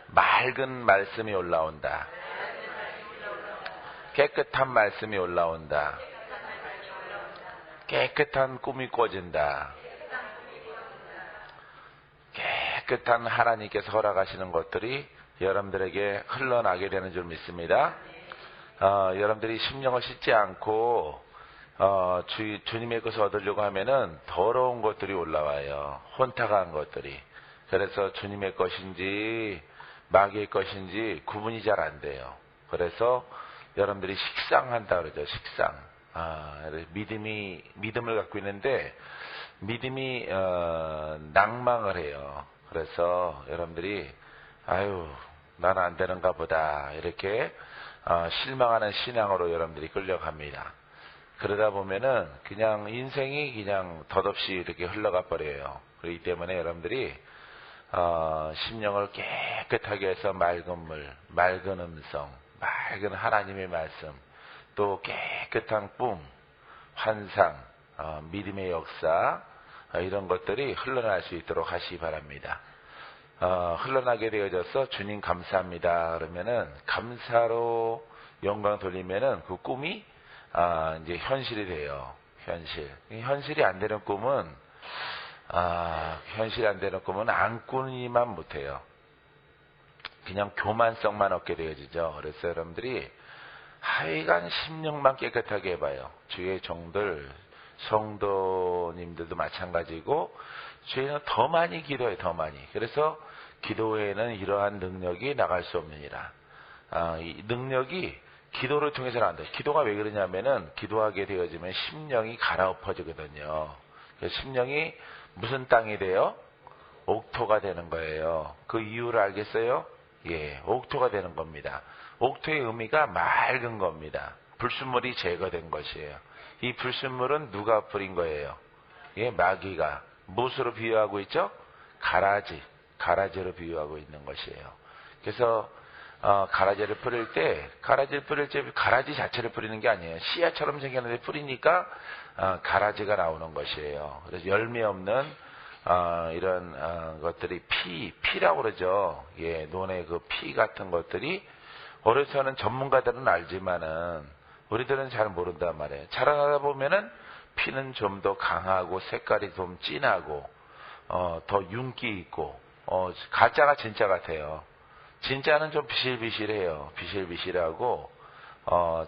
맑은 말씀이 올라온다. 깨끗한 말씀이 올라온다. 깨끗한 꿈이 꿔진다. 깨끗한 하나님께서 허락하시는 것들이 여러분들에게 흘러나게 되는 줄 믿습니다. 여러분들이 심령을 씻지 않고 주님의 것을 얻으려고 하면은 더러운 것들이 올라와요. 혼탁한 것들이. 그래서 주님의 것인지 마귀의 것인지 구분이 잘 안 돼요. 그래서 여러분들이 식상한다 그러죠. 식상. 믿음을 갖고 있는데 믿음이 낭망을 해요. 그래서 여러분들이 아유 나는 안 되는가 보다 이렇게 실망하는 신앙으로 여러분들이 끌려갑니다. 그러다 보면은 그냥 인생이 그냥 덧없이 이렇게 흘러가 버려요. 그렇기 때문에 여러분들이 심령을 깨끗하게 해서 맑은 물, 맑은 음성, 맑은 하나님의 말씀, 또 깨끗한 꿈, 환상, 믿음의 역사 이런 것들이 흘러날 수 있도록 하시기 바랍니다. 흘러나게 되어져서 주님 감사합니다 그러면은 감사로 영광 돌리면은 그 꿈이 이제 현실이 돼요. 현실이 안 되는 꿈은 현실이 안 되는 꿈은 안 꾸니만 못해요. 그냥 교만성만 얻게 되어지죠. 그래서 여러분들이 하여간 심령만 깨끗하게 해봐요. 주의 종들, 성도님들도 마찬가지고 저희는 더 많이 기도해요. 더 많이. 그래서 기도에는 이러한 능력이 나갈 수 없느니라. 이 능력이 기도를 통해서는 안 돼요. 기도가 왜 그러냐면은 기도하게 되어지면 심령이 갈아엎어지거든요. 심령이 무슨 땅이 돼요? 옥토가 되는 거예요. 그 이유를 알겠어요? 예, 옥토가 되는 겁니다. 옥토의 의미가 맑은 겁니다. 불순물이 제거된 것이에요. 이 불순물은 누가 뿌린 거예요? 예, 마귀가. 무엇으로 비유하고 있죠? 가라지로 비유하고 있는 것이에요. 그래서 가라지를 뿌릴 때 가라지 자체를 뿌리는 게 아니에요. 씨앗처럼 생겼는데 뿌리니까 가라지가 나오는 것이에요. 그래서 열매 없는 이런 것들이 피라고 그러죠. 예, 논의 그 피 같은 것들이 어려서는 전문가들은 알지만은 우리들은 잘 모른단 말이에요. 자라나다 보면은 피는 좀 더 강하고 색깔이 좀 진하고 더 윤기 있고 가짜가 진짜 같아요. 진짜는 좀 비실비실해요. 비실비실하고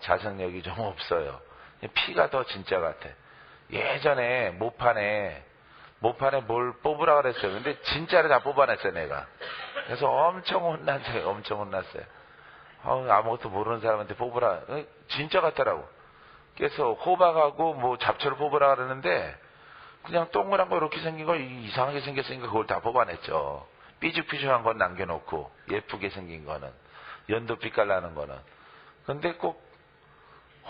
자생력이 좀 없어요. 피가 더 진짜 같아. 예전에 모판에 뭘 뽑으라 그랬어요. 근데 진짜를 다 뽑아냈어요, 내가. 그래서 엄청 혼났어요. 아무것도 모르는 사람한테 뽑으라. 진짜 같더라고. 그래서 호박하고 뭐 잡초를 뽑으라 그러는데 그냥 동그란 거 이렇게 생긴 거 이상하게 생겼으니까 그걸 다 뽑아냈죠. 삐죽삐죽한 건 남겨놓고 예쁘게 생긴 거는 연두빛깔 나는 거는. 근데 꼭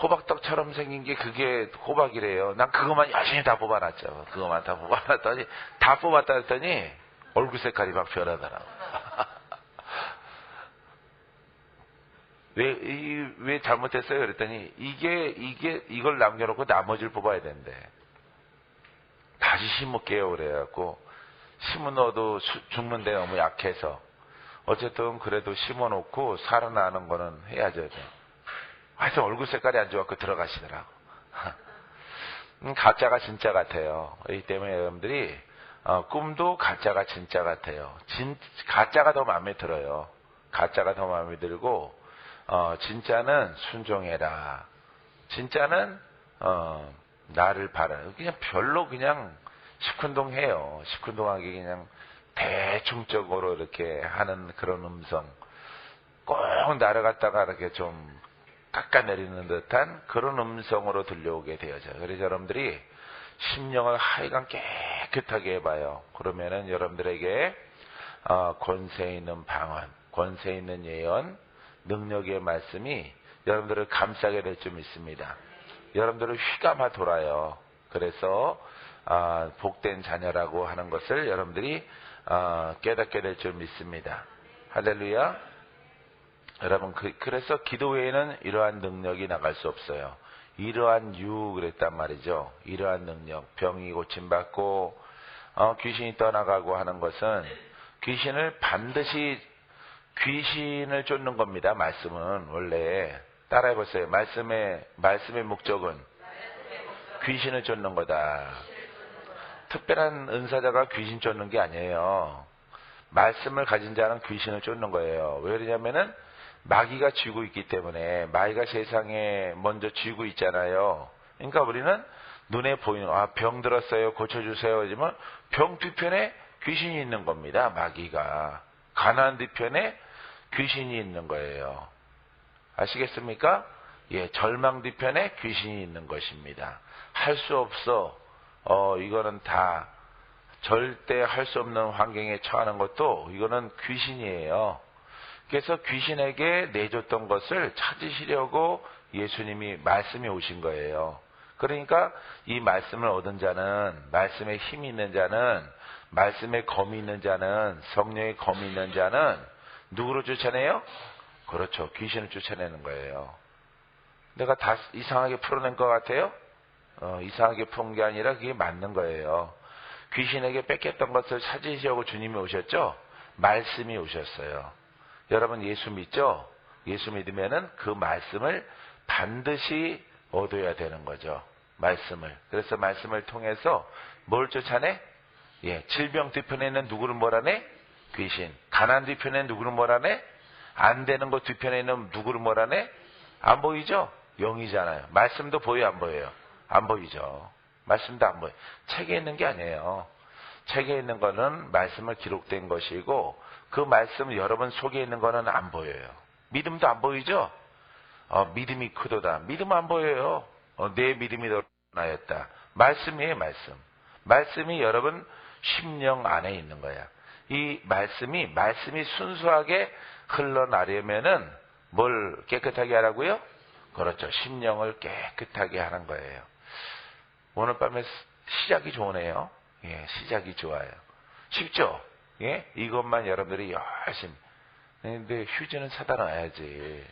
호박떡처럼 생긴 게 그게 호박이래요. 난 그것만 열심히 다 뽑아놨죠. 그것만 다 뽑아놨더니 다 뽑았다 했더니 얼굴 색깔이 막 변하더라고. 왜 잘못했어요? 그랬더니 이걸 남겨놓고 나머지를 뽑아야 된대. 다시 심을게요. 그래갖고 심어놓어도 죽는데 너무 약해서 어쨌든 그래도 심어놓고 살아나는 거는 해야죠. 하여튼 얼굴 색깔이 안 좋아서 들어가시더라고. 가짜가 진짜 같아요. 그렇기 때문에 여러분들이 꿈도 가짜가 진짜 같아요. 가짜가 더 마음에 들어요. 가짜가 더 마음에 들고 진짜는 순종해라. 진짜는 나를 바라. 그냥 별로 그냥 시큰둥해요. 시큰둥하게 그냥 대충적으로 이렇게 하는 그런 음성. 꼭 나를 갖다가 이렇게 좀 깎아내리는 듯한 그런 음성으로 들려오게 되어져요. 그래서 여러분들이 심령을 하여간 깨끗하게 해봐요. 그러면은 여러분들에게 권세 있는 방언, 권세 있는 예언, 능력의 말씀이 여러분들을 감싸게 될 줄 믿습니다. 여러분들을 휘감아 돌아요. 그래서 복된 자녀라고 하는 것을 여러분들이 깨닫게 될 줄 믿습니다. 할렐루야. 여러분 그래서 기도 외에는 이러한 능력이 나갈 수 없어요. 이러한 그랬단 말이죠. 이러한 능력, 병이 고침받고 귀신이 떠나가고 하는 것은 귀신을 반드시 귀신을 쫓는 겁니다. 말씀은 원래 따라해 보세요. 말씀의 목적은 귀신을 쫓는 거다. 특별한 은사자가 귀신 쫓는 게 아니에요. 말씀을 가진 자는 귀신을 쫓는 거예요. 왜 그러냐면은 마귀가 쥐고 있기 때문에. 마귀가 세상에 먼저 쥐고 있잖아요. 그러니까 우리는 눈에 보이는 병 들었어요 고쳐주세요 하지만 병 뒤편에 귀신이 있는 겁니다. 마귀가. 가난한 뒤편에 귀신이 있는 거예요. 아시겠습니까? 예, 절망 뒤편에 귀신이 있는 것입니다. 할 수 없어. 이거는 다 절대 할 수 없는 환경에 처하는 것도 이거는 귀신이에요. 그래서 귀신에게 내줬던 것을 찾으시려고 예수님이 말씀이 오신 거예요. 그러니까 이 말씀을 얻은 자는, 말씀에 힘이 있는 자는, 말씀에 검이 있는 자는, 성령의 검이 있는 자는 누구로 쫓아내요? 그렇죠. 귀신을 쫓아내는 거예요. 내가 다 이상하게 풀어낸 것 같아요? 이상하게 푼 게 아니라 그게 맞는 거예요. 귀신에게 뺏겼던 것을 찾으시려고 주님이 오셨죠? 말씀이 오셨어요. 여러분 예수 믿죠? 예수 믿으면은 그 말씀을 반드시 얻어야 되는 거죠. 말씀을. 그래서 말씀을 통해서 뭘 쫓아내? 예, 질병 뒤편에는 누구를 몰아내? 귀신. 가난 뒤편에는 누구를 몰아내? 안 되는 것 뒤편에는 누구를 몰아내? 안 보이죠? 영이잖아요. 말씀도 보여요, 안 보여요? 안 보이죠. 말씀도 안 보여요. 책에 있는 게 아니에요. 책에 있는 거는 말씀을 기록된 것이고 그 말씀 여러분 속에 있는 거는 안 보여요. 믿음도 안 보이죠? 믿음이 크도다. 믿음 안 보여요. 내 믿음이 더 나였다. 말씀이에요, 말씀. 말씀이 여러분 심령 안에 있는 거야. 이 말씀이 순수하게 흘러나려면은 뭘 깨끗하게 하라고요? 그렇죠. 심령을 깨끗하게 하는 거예요. 오늘 밤에 시작이 좋으네요. 예, 시작이 좋아요. 쉽죠? 예? 이것만 여러분들이 열심히. 근데 휴지는 사다 놔야지.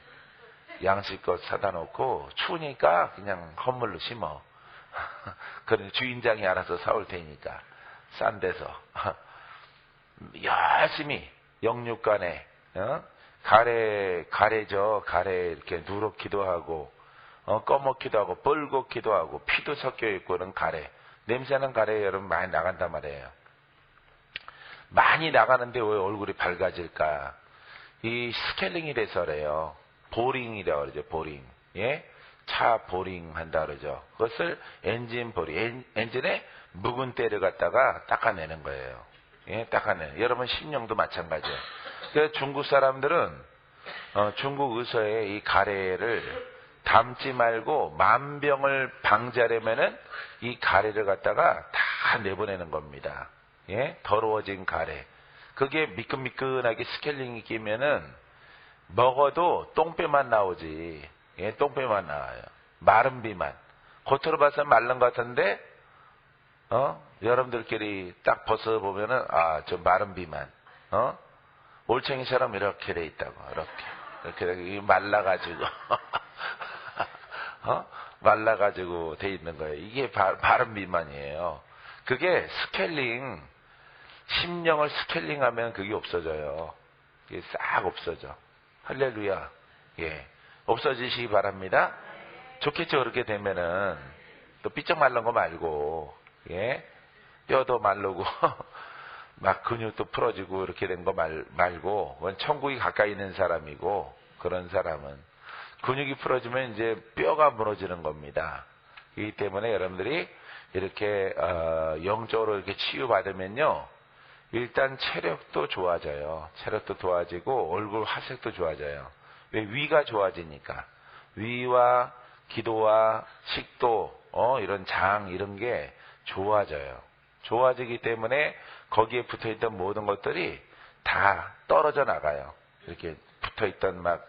양식껏 사다 놓고 추우니까 그냥 헌물로 심어. 그런 주인장이 알아서 사올 테니까. 싼 데서. 열심히 영육간에 가래죠. 가래 이렇게 누렇기도 하고 꺼먹기도 하고 뻘겋기도 하고 피도 섞여 있고 그런 가래. 냄새나는 가래 여러분 많이 나간단 말이에요. 많이 나가는데 왜 얼굴이 밝아질까? 이 스케일링이 돼서 그래요. 보링이라고 그러죠. 보링. 예? 차 보링 한다 그러죠. 그것을 엔진 보링. 엔진에 묵은 때를 갖다가 닦아내는 거예요. 예? 닦아내는. 여러분 심령도 마찬가지예요. 그래서 중국 사람들은 중국 의서에 이 가래를 담지 말고 만병을 방지하려면은 이 가래를 갖다가 다 내보내는 겁니다. 예? 더러워진 가래. 그게 미끈미끈하게 스케일링이 끼면은 먹어도 똥배만 나오지. 예, 똥배만 나와요. 마른 비만. 겉으로 봐서 마른 것 같은데, 여러분들끼리 딱 벗어보면은, 저 마른 비만. 올챙이처럼 이렇게 돼 있다고. 이렇게 말라가지고. 말라가지고 돼 있는 거예요. 이게 마른 비만이에요. 그게 스케일링, 심령을 스케일링하면 그게 없어져요. 그게 싹 없어져. 할렐루야. 예. 없어지시기 바랍니다. 좋겠죠, 그렇게 되면은. 또 삐쩍 말른 거 말고, 예. 뼈도 마르고, 막 근육도 풀어지고, 이렇게 된 거 말고, 그건 천국이 가까이 있는 사람이고, 그런 사람은. 근육이 풀어지면 이제 뼈가 무너지는 겁니다. 이기 때문에 여러분들이 이렇게, 영적으로 이렇게 치유받으면요. 일단 체력도 좋아져요. 체력도 좋아지고 얼굴 화색도 좋아져요. 왜? 위가 좋아지니까. 위와 기도와 식도, 이런 장 이런 게 좋아져요. 좋아지기 때문에 거기에 붙어있던 모든 것들이 다 떨어져 나가요. 이렇게 붙어있던 막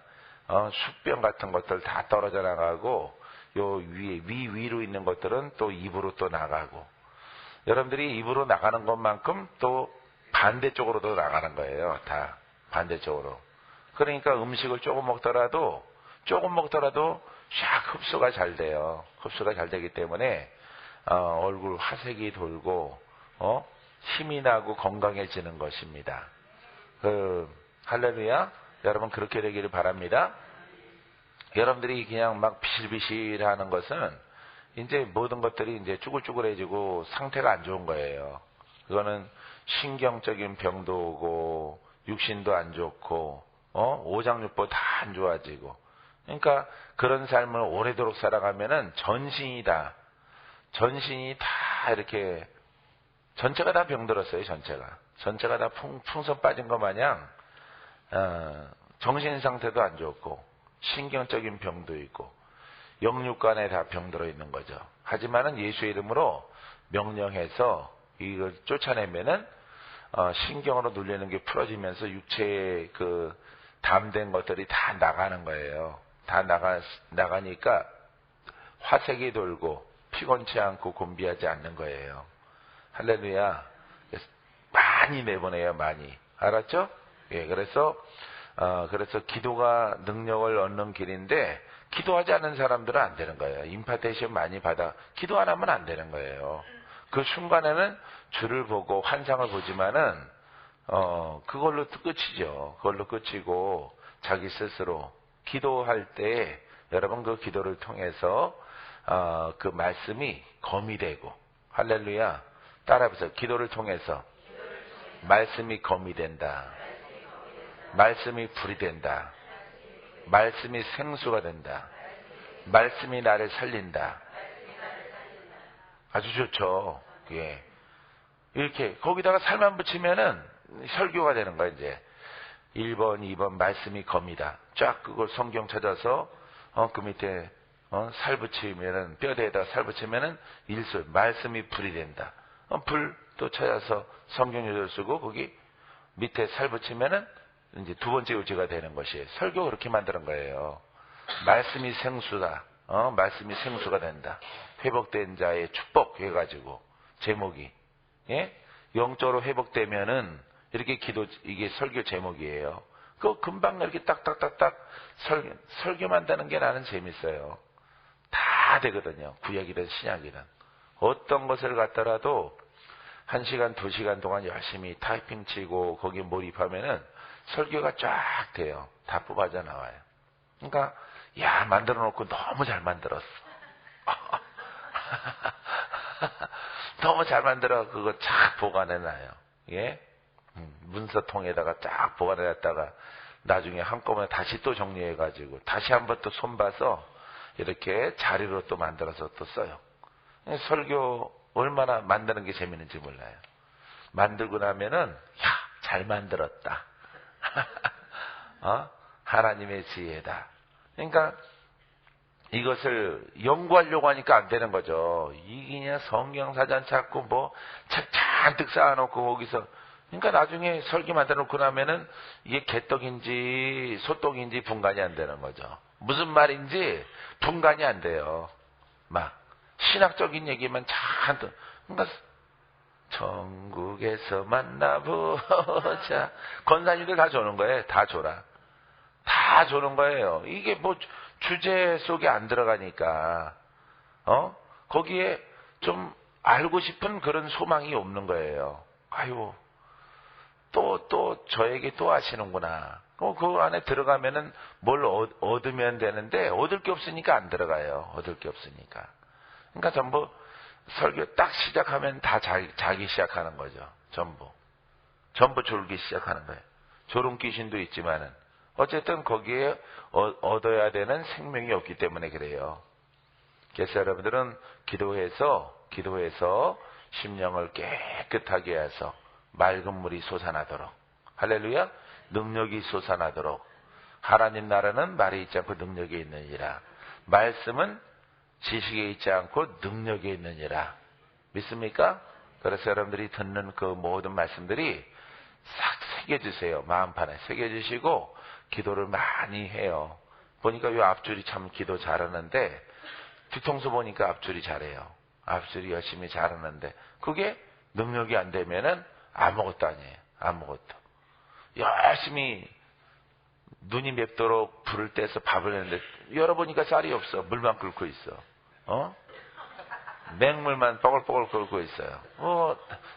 숙병 같은 것들 다 떨어져 나가고 요 위로 있는 것들은 또 입으로 또 나가고 여러분들이 입으로 나가는 것만큼 또 반대쪽으로도 나가는 거예요. 다 반대쪽으로. 그러니까 음식을 조금 먹더라도 샥 흡수가 잘 돼요. 흡수가 잘 되기 때문에 얼굴 화색이 돌고 힘이 나고 건강해지는 것입니다. 할렐루야. 여러분 그렇게 되기를 바랍니다. 여러분들이 그냥 막 비실비실 하는 것은 이제 모든 것들이 이제 쭈글쭈글해지고 상태가 안 좋은 거예요. 그거는 신경적인 병도 오고 육신도 안 좋고 오장육부 다 안 좋아지고, 그러니까 그런 삶을 오래도록 살아가면은 전신이 다 이렇게 전체가 다 병들었어요. 전체가 다 풍선 빠진 것 마냥 정신 상태도 안 좋고 신경적인 병도 있고 영육간에 다 병들어 있는 거죠. 하지만은 예수의 이름으로 명령해서 이걸 쫓아내면은 신경으로 눌리는 게 풀어지면서 육체의 그 담된 것들이 다 나가는 거예요. 다 나가니까 화색이 돌고 피곤치 않고 곤비하지 않는 거예요. 할렐루야. 많이 내보내요, 많이. 알았죠? 예, 그래서 기도가 능력을 얻는 길인데, 기도하지 않는 사람들은 안 되는 거예요. 임파테이션 많이 받아, 기도 안 하면 안 되는 거예요. 그 순간에는 주를 보고 환상을 보지만은, 그걸로 끝이죠. 그걸로 끝이고, 자기 스스로 기도할 때, 여러분 그 기도를 통해서, 그 말씀이 검이 되고, 할렐루야. 따라해보세요. 기도를 통해서 말씀이 검이 된다. 말씀이 불이 된다. 말씀이 생수가 된다. 말씀이 나를 살린다. 아주 좋죠. 예. 이렇게 거기다가 살만 붙이면은 설교가 되는 거야. 이제 1번 2번 말씀이 검이다. 쫙 그걸 성경 찾아서 그 밑에 살 붙이면은, 뼈대에다 살 붙이면은 일술 말씀이 불이 된다. 불 또 찾아서 성경 요절 쓰고 거기 밑에 살 붙이면은 이제 두 번째 요지가 되는 것이에요. 설교 그렇게 만드는 거예요. 말씀이 생수다. 말씀이 생수가 된다. 회복된 자의 축복 해가지고 제목이, 예? 영적으로 회복되면은 이렇게 이게 설교 제목이에요. 그거 금방 이렇게 딱딱딱딱 설교만 되는 게 나는 재밌어요. 다 되거든요. 구약이든 신약이든. 어떤 것을 갖더라도 1시간, 2시간 동안 열심히 타이핑 치고 거기에 몰입하면은 설교가 쫙 돼요. 다 뽑아져 나와요. 그러니까, 야, 만들어 놓고 너무 잘 만들었어. 너무 잘 만들어. 그거 쫙 보관해 놔요. 예? 문서통에다가 쫙 보관해 놨다가 나중에 한꺼번에 다시 또 정리해 가지고 다시 한번 또 손봐서 이렇게 자료로 또 만들어서 또 써요. 설교 얼마나 만드는 게 재밌는지 몰라요. 만들고 나면은, 야, 잘 만들었다. 하나님의 지혜다. 그러니까 이것을 연구하려고 하니까 안 되는 거죠. 이게 그냥 성경사전 찾고 뭐 책 잔뜩 쌓아놓고 거기서, 그러니까 나중에 설교 만들어 놓고 나면은 이게 개떡인지 소떡인지 분간이 안 되는 거죠. 무슨 말인지 분간이 안 돼요. 막 신학적인 얘기만 잔뜩, 그러니까 천국에서 만나보자. 권사님들 다 조는 거예요. 다 줘라. 다 조는 거예요. 이게 뭐 주제 속에 안 들어가니까 거기에 좀 알고 싶은 그런 소망이 없는 거예요. 아유, 또 저에게 또 하시는구나. 그 안에 들어가면은 뭘 얻으면 되는데 얻을 게 없으니까 안 들어가요. 얻을 게 없으니까. 그러니까 전부 설교 딱 시작하면 다 자기 시작하는 거죠. 전부 졸기 시작하는 거예요. 졸음 귀신도 있지만은 어쨌든 거기에 얻어야 되는 생명이 없기 때문에 그래요. 그래서 여러분들은 기도해서 심령을 깨끗하게 해서 맑은 물이 솟아나도록, 할렐루야, 능력이 솟아나도록, 하나님 나라는 말에 있지 않고 능력에 있느니라. 말씀은 지식에 있지 않고 능력에 있느니라. 믿습니까? 그래서 여러분들이 듣는 그 모든 말씀들이 싹 새겨주세요. 마음판에 새겨주시고 기도를 많이 해요. 보니까 이 앞줄이 참 기도 잘하는데, 뒤통수 보니까 앞줄이 잘해요. 앞줄이 열심히 잘하는데 그게 능력이 안 되면은 아무것도 아니에요. 아무것도. 열심히 눈이 맵도록 불을 떼서 밥을 했는데 열어보니까 쌀이 없어. 물만 끓고 있어. 맹물만 뻐글뻐글 끓고 있어요.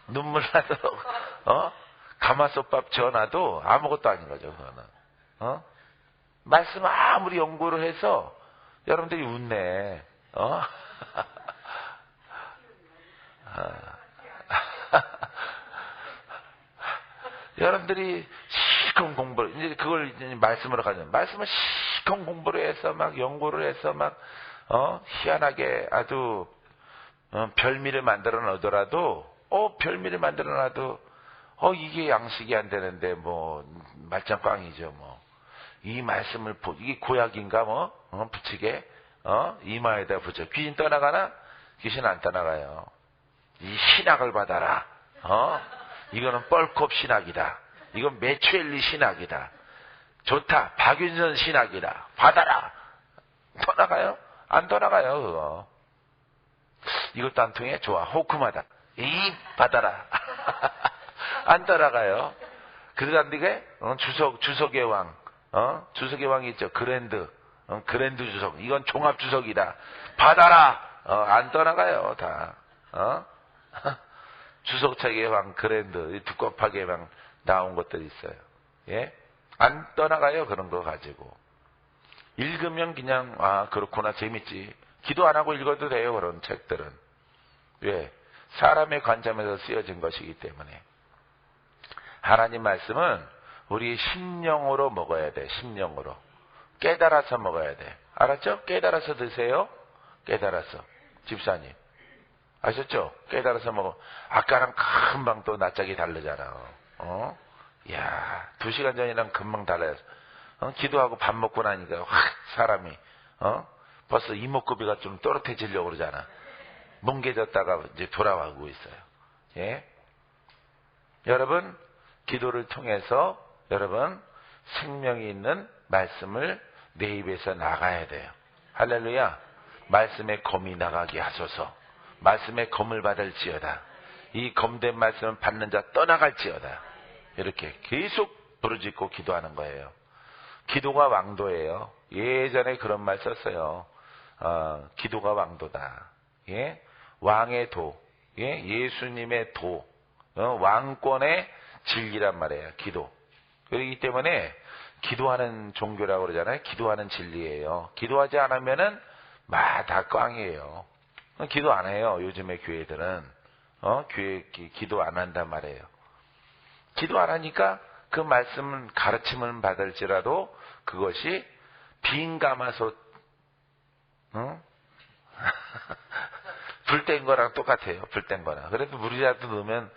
눈물 나도록 가마솥밥 지어놔도 아무것도 아닌 거죠. 그거는. 말씀 아무리 연구를 해서 여러분들이 웃네. 여러분들이 실컷 공부를, 이제 그걸 이제 말씀으로 가면, 말씀을 실컷 공부를 해서 막 연구를 해서 막, 희한하게 아주, 별미를 만들어 놔더라도, 별미를 만들어 놔도, 이게 양식이 안 되는데, 뭐, 말짱꽝이죠, 뭐. 이 말씀을, 이게 고약인가, 뭐, 붙이게, 이마에다 붙여. 귀신 떠나가나? 귀신 안 떠나가요. 이 신학을 받아라. 이거는 뻘컵 신학이다. 이건 메추엘리 신학이다. 좋다. 박윤선 신학이다. 받아라. 떠나가요? 안 떠나가요, 그거. 이것도 안 통해? 좋아. 호크마다. 받아라. 안 떠나가요. 그런데 주석의 왕. 주석의 왕이 있죠. 그랜드 주석. 이건 종합 주석이다. 받아라. 안 떠나가요, 다. 주석책의 왕, 그랜드, 두껍하게 막 나온 것들이 있어요. 예? 안 떠나가요, 그런 거 가지고. 읽으면 그냥, 그렇구나, 재밌지. 기도 안 하고 읽어도 돼요, 그런 책들은. 왜? 사람의 관점에서 쓰여진 것이기 때문에. 하나님 말씀은 우리 심령으로 먹어야 돼, 심령으로. 깨달아서 먹어야 돼. 알았죠? 깨달아서 드세요. 깨달아서. 집사님. 아셨죠? 깨달아서 먹어. 아까랑 금방 또 낯짝이 다르잖아. 야, 2시간 전이랑 금방 달라요. 기도하고 밥 먹고 나니까 확 사람이 벌써 이목구비가 좀 또렷해지려고 그러잖아. 뭉개졌다가 이제 돌아가고 있어요. 예? 여러분, 기도를 통해서 여러분 생명이 있는 말씀을 내 입에서 나가야 돼요. 할렐루야. 말씀의 검이 나가게 하소서. 말씀의 검을 받을지어다. 이 검된 말씀을 받는 자 떠나갈지어다. 이렇게 계속 부르짖고 기도하는 거예요. 기도가 왕도예요. 예전에 그런 말 썼어요. 기도가 왕도다. 예? 왕의 도. 예? 예수님의 도. 왕권의 진리란 말이에요. 기도. 그렇기 때문에 기도하는 종교라고 그러잖아요. 기도하는 진리예요. 기도하지 않으면은 다 꽝이에요. 기도 안 해요. 요즘의 교회들은. 기도 안 한단 말이에요. 기도 안 하니까 그 말씀은 가르침을 받을지라도 그것이 빈 가마솥, 불 뗀 거랑 똑같아요. 불 뗀 거랑. 그래도 물이라도 넣으면,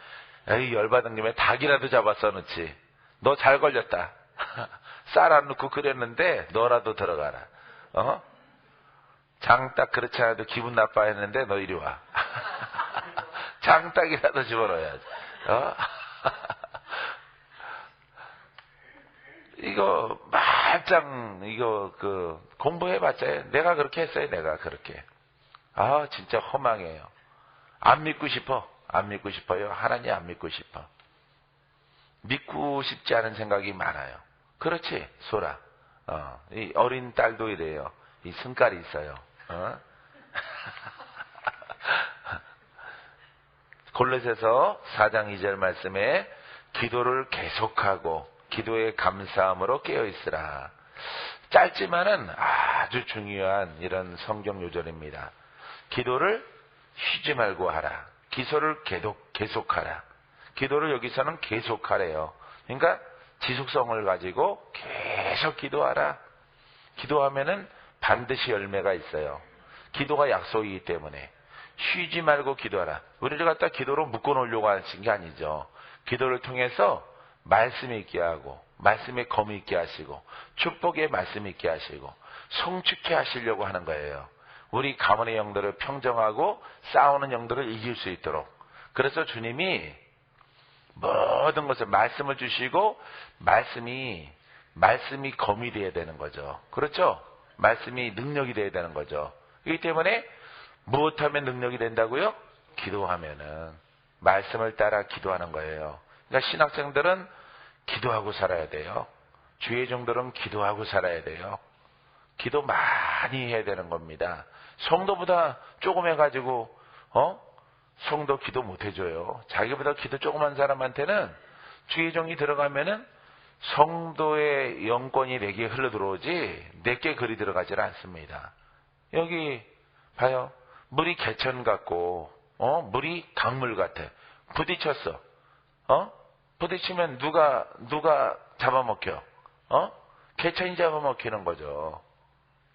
에이, 열받은 김에 닭이라도 잡아서 넣지. 너 잘 걸렸다. 쌀 안 넣고 끓였는데 너라도 들어가라. 장딱 그렇지 않아도 기분 나빠했는데 너 이리 와. 장딱이라도 집어넣어야지. 이거 말짱 이거 공부해봤자 내가 그렇게 했어요. 내가 그렇게. 진짜 허망해요. 안 믿고 싶어. 안 믿고 싶어요. 하나님 안 믿고 싶어. 믿고 싶지 않은 생각이 많아요. 그렇지, 소라. 이 어린 딸도 이래요. 이 승깔이 있어요. 골로새서 4장 2절 말씀에 기도를 계속하고 기도의 감사함으로 깨어있으라. 짧지만은 아주 중요한 이런 성경 요절입니다. 기도를 쉬지 말고 하라. 기도를 계속하라. 기도를 여기서는 계속하래요. 그러니까 지속성을 가지고 계속 기도하라. 기도하면은 반드시 열매가 있어요. 기도가 약속이기 때문에 쉬지 말고 기도하라. 우리를 갖다 기도로 묶어놓으려고 하신 게 아니죠. 기도를 통해서 말씀이 있게 하고 말씀의 검이 있게 하시고 축복의 말씀이 있게 하시고 성축해 하시려고 하는 거예요. 우리 가문의 영들을 평정하고 싸우는 영들을 이길 수 있도록. 그래서 주님이 모든 것을 말씀을 주시고 말씀이 검이 되어야 되는 거죠. 그렇죠? 말씀이 능력이 되어야 되는 거죠. 그렇기 때문에 무엇하면 능력이 된다고요? 기도하면은 말씀을 따라 기도하는 거예요. 그러니까 신학생들은 기도하고 살아야 돼요. 주의 종들은 기도하고 살아야 돼요. 기도 많이 해야 되는 겁니다. 성도보다 조금 해가지고 성도 기도 못 해줘요. 자기보다 기도 조그만 사람한테는 주의 종이 들어가면은 성도의 영권이 내게 흘러들어오지 내게 그리 들어가질 않습니다. 여기 봐요. 물이 개천 같고 물이 강물 같아. 부딪혔어. 부딪히면 누가 잡아먹혀? 개천이 잡아먹히는 거죠.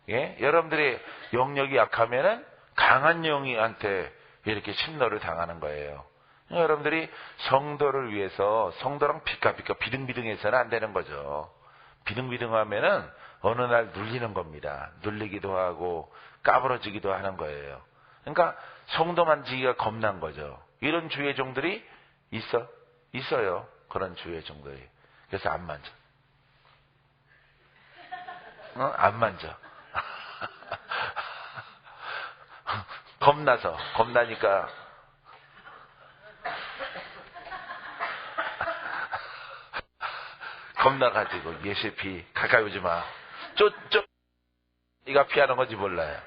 예? 여러분들이 영역이 약하면은 강한 영이한테 이렇게 침노를 당하는 거예요. 여러분들이 성도를 위해서 성도랑 비까비까 비등비등해서는 안 되는 거죠. 비등비등하면은 어느 날 눌리는 겁니다. 눌리기도 하고 까부러지기도 하는 거예요. 그러니까 성도만 지기가 겁난 거죠. 이런 주의 종들이 있어요. 그런 주의 종들이. 그래서 안 만져. 안 만져. 겁나니까. 겁나가지고 예시피 가까이 오지 마. 네가 피하는 건지 몰라요.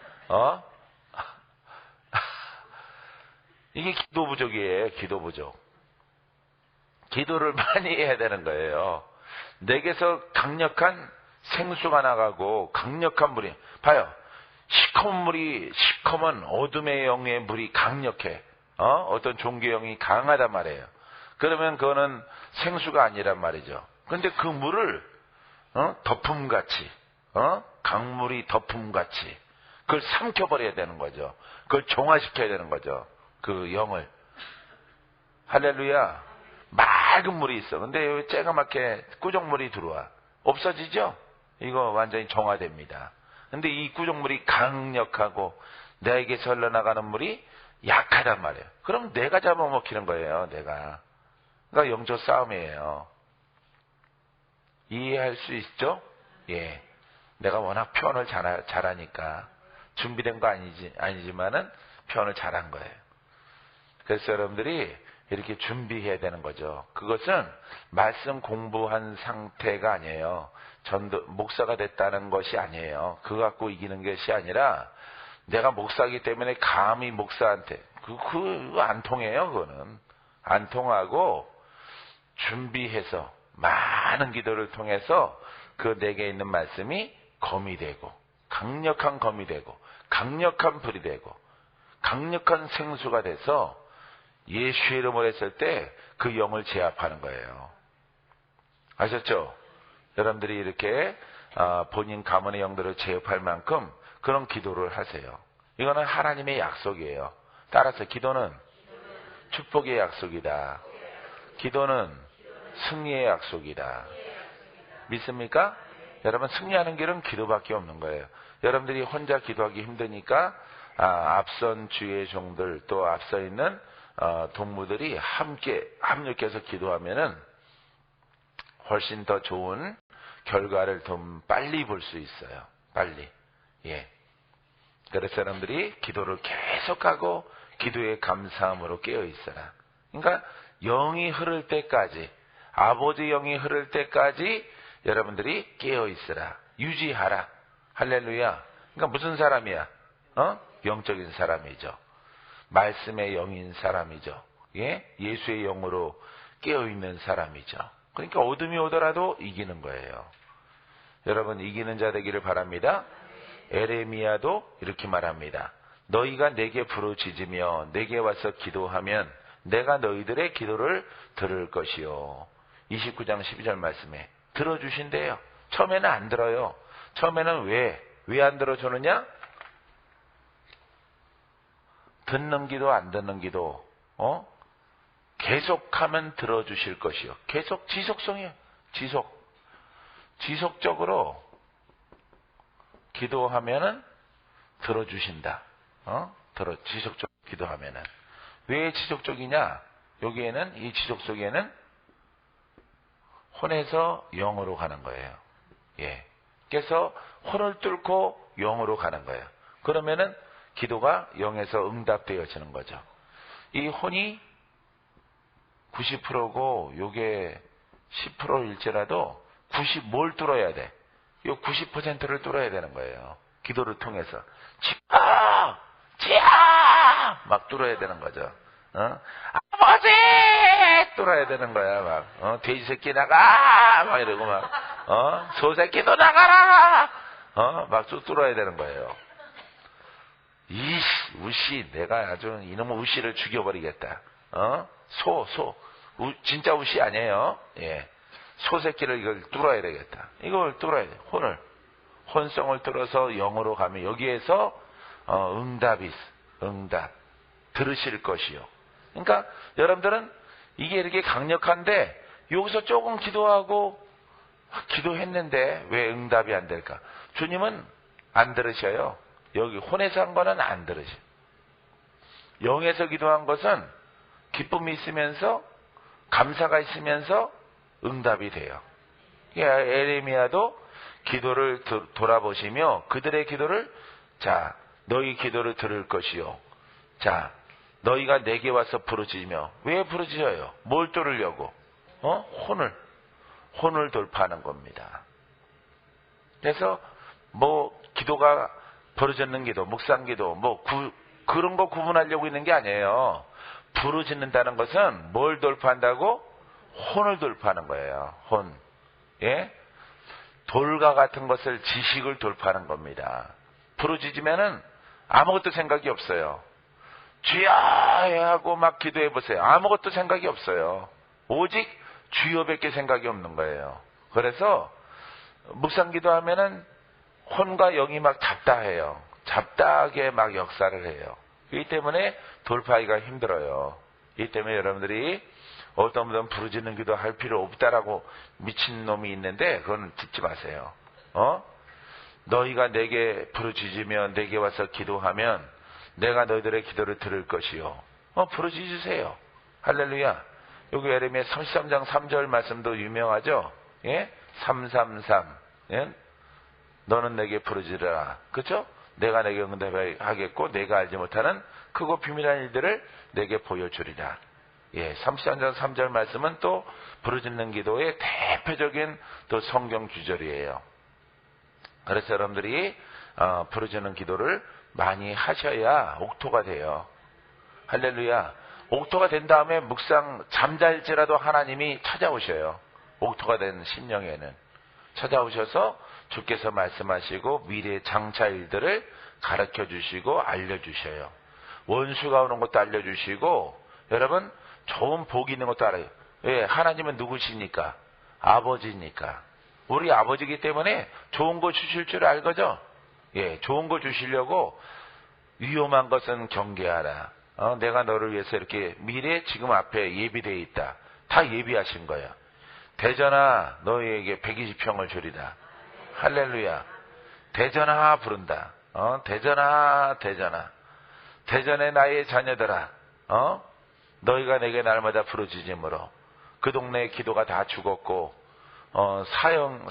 이게 기도 부족이에요. 기도 부족. 기도를 많이 해야 되는 거예요. 내게서 강력한 생수가 나가고 강력한 물이 봐요. 시커먼 어둠의 영의 물이 강력해. 어떤 종교의 영이 강하단 말이에요. 그러면 그거는 생수가 아니란 말이죠. 근데 그 물을 덮음같이 강물이 덮음같이 그걸 삼켜버려야 되는 거죠. 그걸 정화시켜야 되는 거죠. 그 영을. 할렐루야. 맑은 물이 있어. 근데 여기 쨍하게 꾸정물이 들어와. 없어지죠? 이거 완전히 정화됩니다. 근데 이 꾸정물이 강력하고 내게서 흘러나가는 물이 약하단 말이에요. 그럼 내가 잡아먹히는 거예요. 내가. 그러니까 영적 싸움이에요. 이해할 수 있죠? 예. 내가 워낙 표현을 잘하니까 준비된 거 아니지만은 표현을 잘한 거예요. 그래서 여러분들이 이렇게 준비해야 되는 거죠. 그것은 말씀 공부한 상태가 아니에요. 목사가 됐다는 것이 아니에요. 그거 갖고 이기는 것이 아니라 내가 목사이기 때문에 감히 목사한테 그거 안 통해요. 그거는 안 통하고 준비해서 많은 기도를 통해서 그 내게 있는 말씀이 검이 되고 강력한 검이 되고 강력한 불이 되고 강력한 생수가 돼서 예수의 이름을 했을 때 그 영을 제압하는 거예요. 아셨죠? 여러분들이 이렇게 본인 가문의 영들을 제압할 만큼 그런 기도를 하세요. 이거는 하나님의 약속이에요. 따라서 기도는 축복의 약속이다. 기도는 승리의 약속이다. 믿습니까? 여러분 승리하는 길은 기도밖에 없는 거예요. 여러분들이 혼자 기도하기 힘드니까 앞선 주의 종들 또 앞서 있는 동무들이 함께 합력해서 기도하면은 훨씬 더 좋은 결과를 좀 빨리 볼 수 있어요. 빨리. 예. 그래서 여러분들이 기도를 계속하고 기도의 감사함으로 깨어 있어라. 그러니까 영이 흐를 때까지 아버지 영이 흐를 때까지 여러분들이 깨어 있으라. 유지하라. 할렐루야. 그러니까 무슨 사람이야? 영적인 사람이죠. 말씀의 영인 사람이죠. 예? 예수의 영으로 깨어있는 사람이죠. 그러니까 어둠이 오더라도 이기는 거예요. 여러분 이기는 자 되기를 바랍니다. 에레미야도 이렇게 말합니다. 너희가 내게 부르짖으며 내게 와서 기도하면 내가 너희들의 기도를 들을 것이요. 29장 12절 말씀에 들어주신대요. 처음에는 안 들어요. 처음에는 왜 안 들어주느냐? 듣는 기도 안 듣는 기도 계속하면 들어주실 것이요. 계속 지속성이에요. 지속적으로 기도하면은 들어주신다. 지속적으로 기도하면은 왜 지속적이냐? 여기에는 이 지속 속에는 혼에서 영으로 가는 거예요. 예. 그래서 혼을 뚫고 영으로 가는 거예요. 그러면은 기도가 영에서 응답되어지는 거죠. 이 혼이 90%고 요게 10%일지라도 뭘 뚫어야 돼? 요 90%를 뚫어야 되는 거예요. 기도를 통해서. 막 뚫어야 되는 거죠. 어제 뚫어야 되는 거야. 막 돼지 새끼 나가 막 이러고 막 소 새끼도 나가라 막 쭉 뚫어야 되는 거예요. 우씨 내가 아주 이놈의 우씨를 죽여버리겠다. 진짜 우씨 아니에요. 예. 소 새끼를 이걸 뚫어야 되겠다. 이걸 뚫어야 돼. 혼성을 뚫어서 영으로 가면 여기에서 응답 들으실 것이요. 그러니까 여러분들은 이게 이렇게 강력한데 여기서 조금 기도했는데 왜 응답이 안 될까? 주님은 안 들으셔요. 여기 혼에서 한 거는 안 들으셔. 영에서 기도한 것은 기쁨이 있으면서 감사가 있으면서 응답이 돼요. 에레미야도 기도를 돌아보시며 그들의 기도를 자 너희 기도를 들을 것이요. 자 너희가 내게 와서 부르짖으며 왜 부르짖어요? 뭘 뚫으려고? 혼을 돌파하는 겁니다. 그래서 기도가 부르짖는 기도, 묵상 기도 그런 거 구분하려고 있는 게 아니에요. 부르짖는다는 것은 뭘 돌파한다고? 혼을 돌파하는 거예요. 혼. 예? 돌과 같은 것을 지식을 돌파하는 겁니다. 부르짖으면은 아무것도 생각이 없어요. 주여 하고 막 기도해 보세요. 아무것도 생각이 없어요. 오직 주여밖에 생각이 없는 거예요. 그래서 묵상 기도하면은 혼과 영이 막 잡다해요. 잡다하게 막 역사를 해요. 이 때문에 돌파하기가 힘들어요. 이 때문에 여러분들이 어떤 분은 부르짖는 기도 할 필요 없다라고 미친놈이 있는데 그건 듣지 마세요. 너희가 내게 부르짖으며 내게 와서 기도하면 내가 너희들의 기도를 들을 것이요. 부르짖으세요. 할렐루야. 여기 예레미야 33장 3절 말씀도 유명하죠. 예? 333. 예? 너는 내게 부르짖으라. 그렇죠? 내가 내게 응답하겠고 내가 알지 못하는 크고 비밀한 일들을 내게 보여주리라. 예, 33장 3절 말씀은 또 부르짖는 기도의 대표적인 또 성경 구절이에요. 그래서 여러분들이 부르짖는 기도를 많이 하셔야 옥토가 돼요. 할렐루야. 옥토가 된 다음에 묵상 잠잘지라도 하나님이 찾아오셔요. 옥토가 된 심령에는 찾아오셔서 주께서 말씀하시고 미래의 장차 일들을 가르쳐 주시고 알려주셔요. 원수가 오는 것도 알려주시고 여러분 좋은 복이 있는 것도 알아요. 왜? 하나님은 누구시니까? 아버지니까. 우리 아버지이기 때문에 좋은 거 주실 줄 알거죠? 예, 좋은 거 주시려고 위험한 것은 경계하라. 내가 너를 위해서 이렇게 미래 지금 앞에 예비되어 있다. 다 예비하신 거야. 대전아 너희에게 120평을 주리라. 할렐루야. 대전아 부른다. 대전아 대전의 나의 자녀들아 너희가 내게 날마다 부르짖음으로 그 동네의 기도가 다 죽었고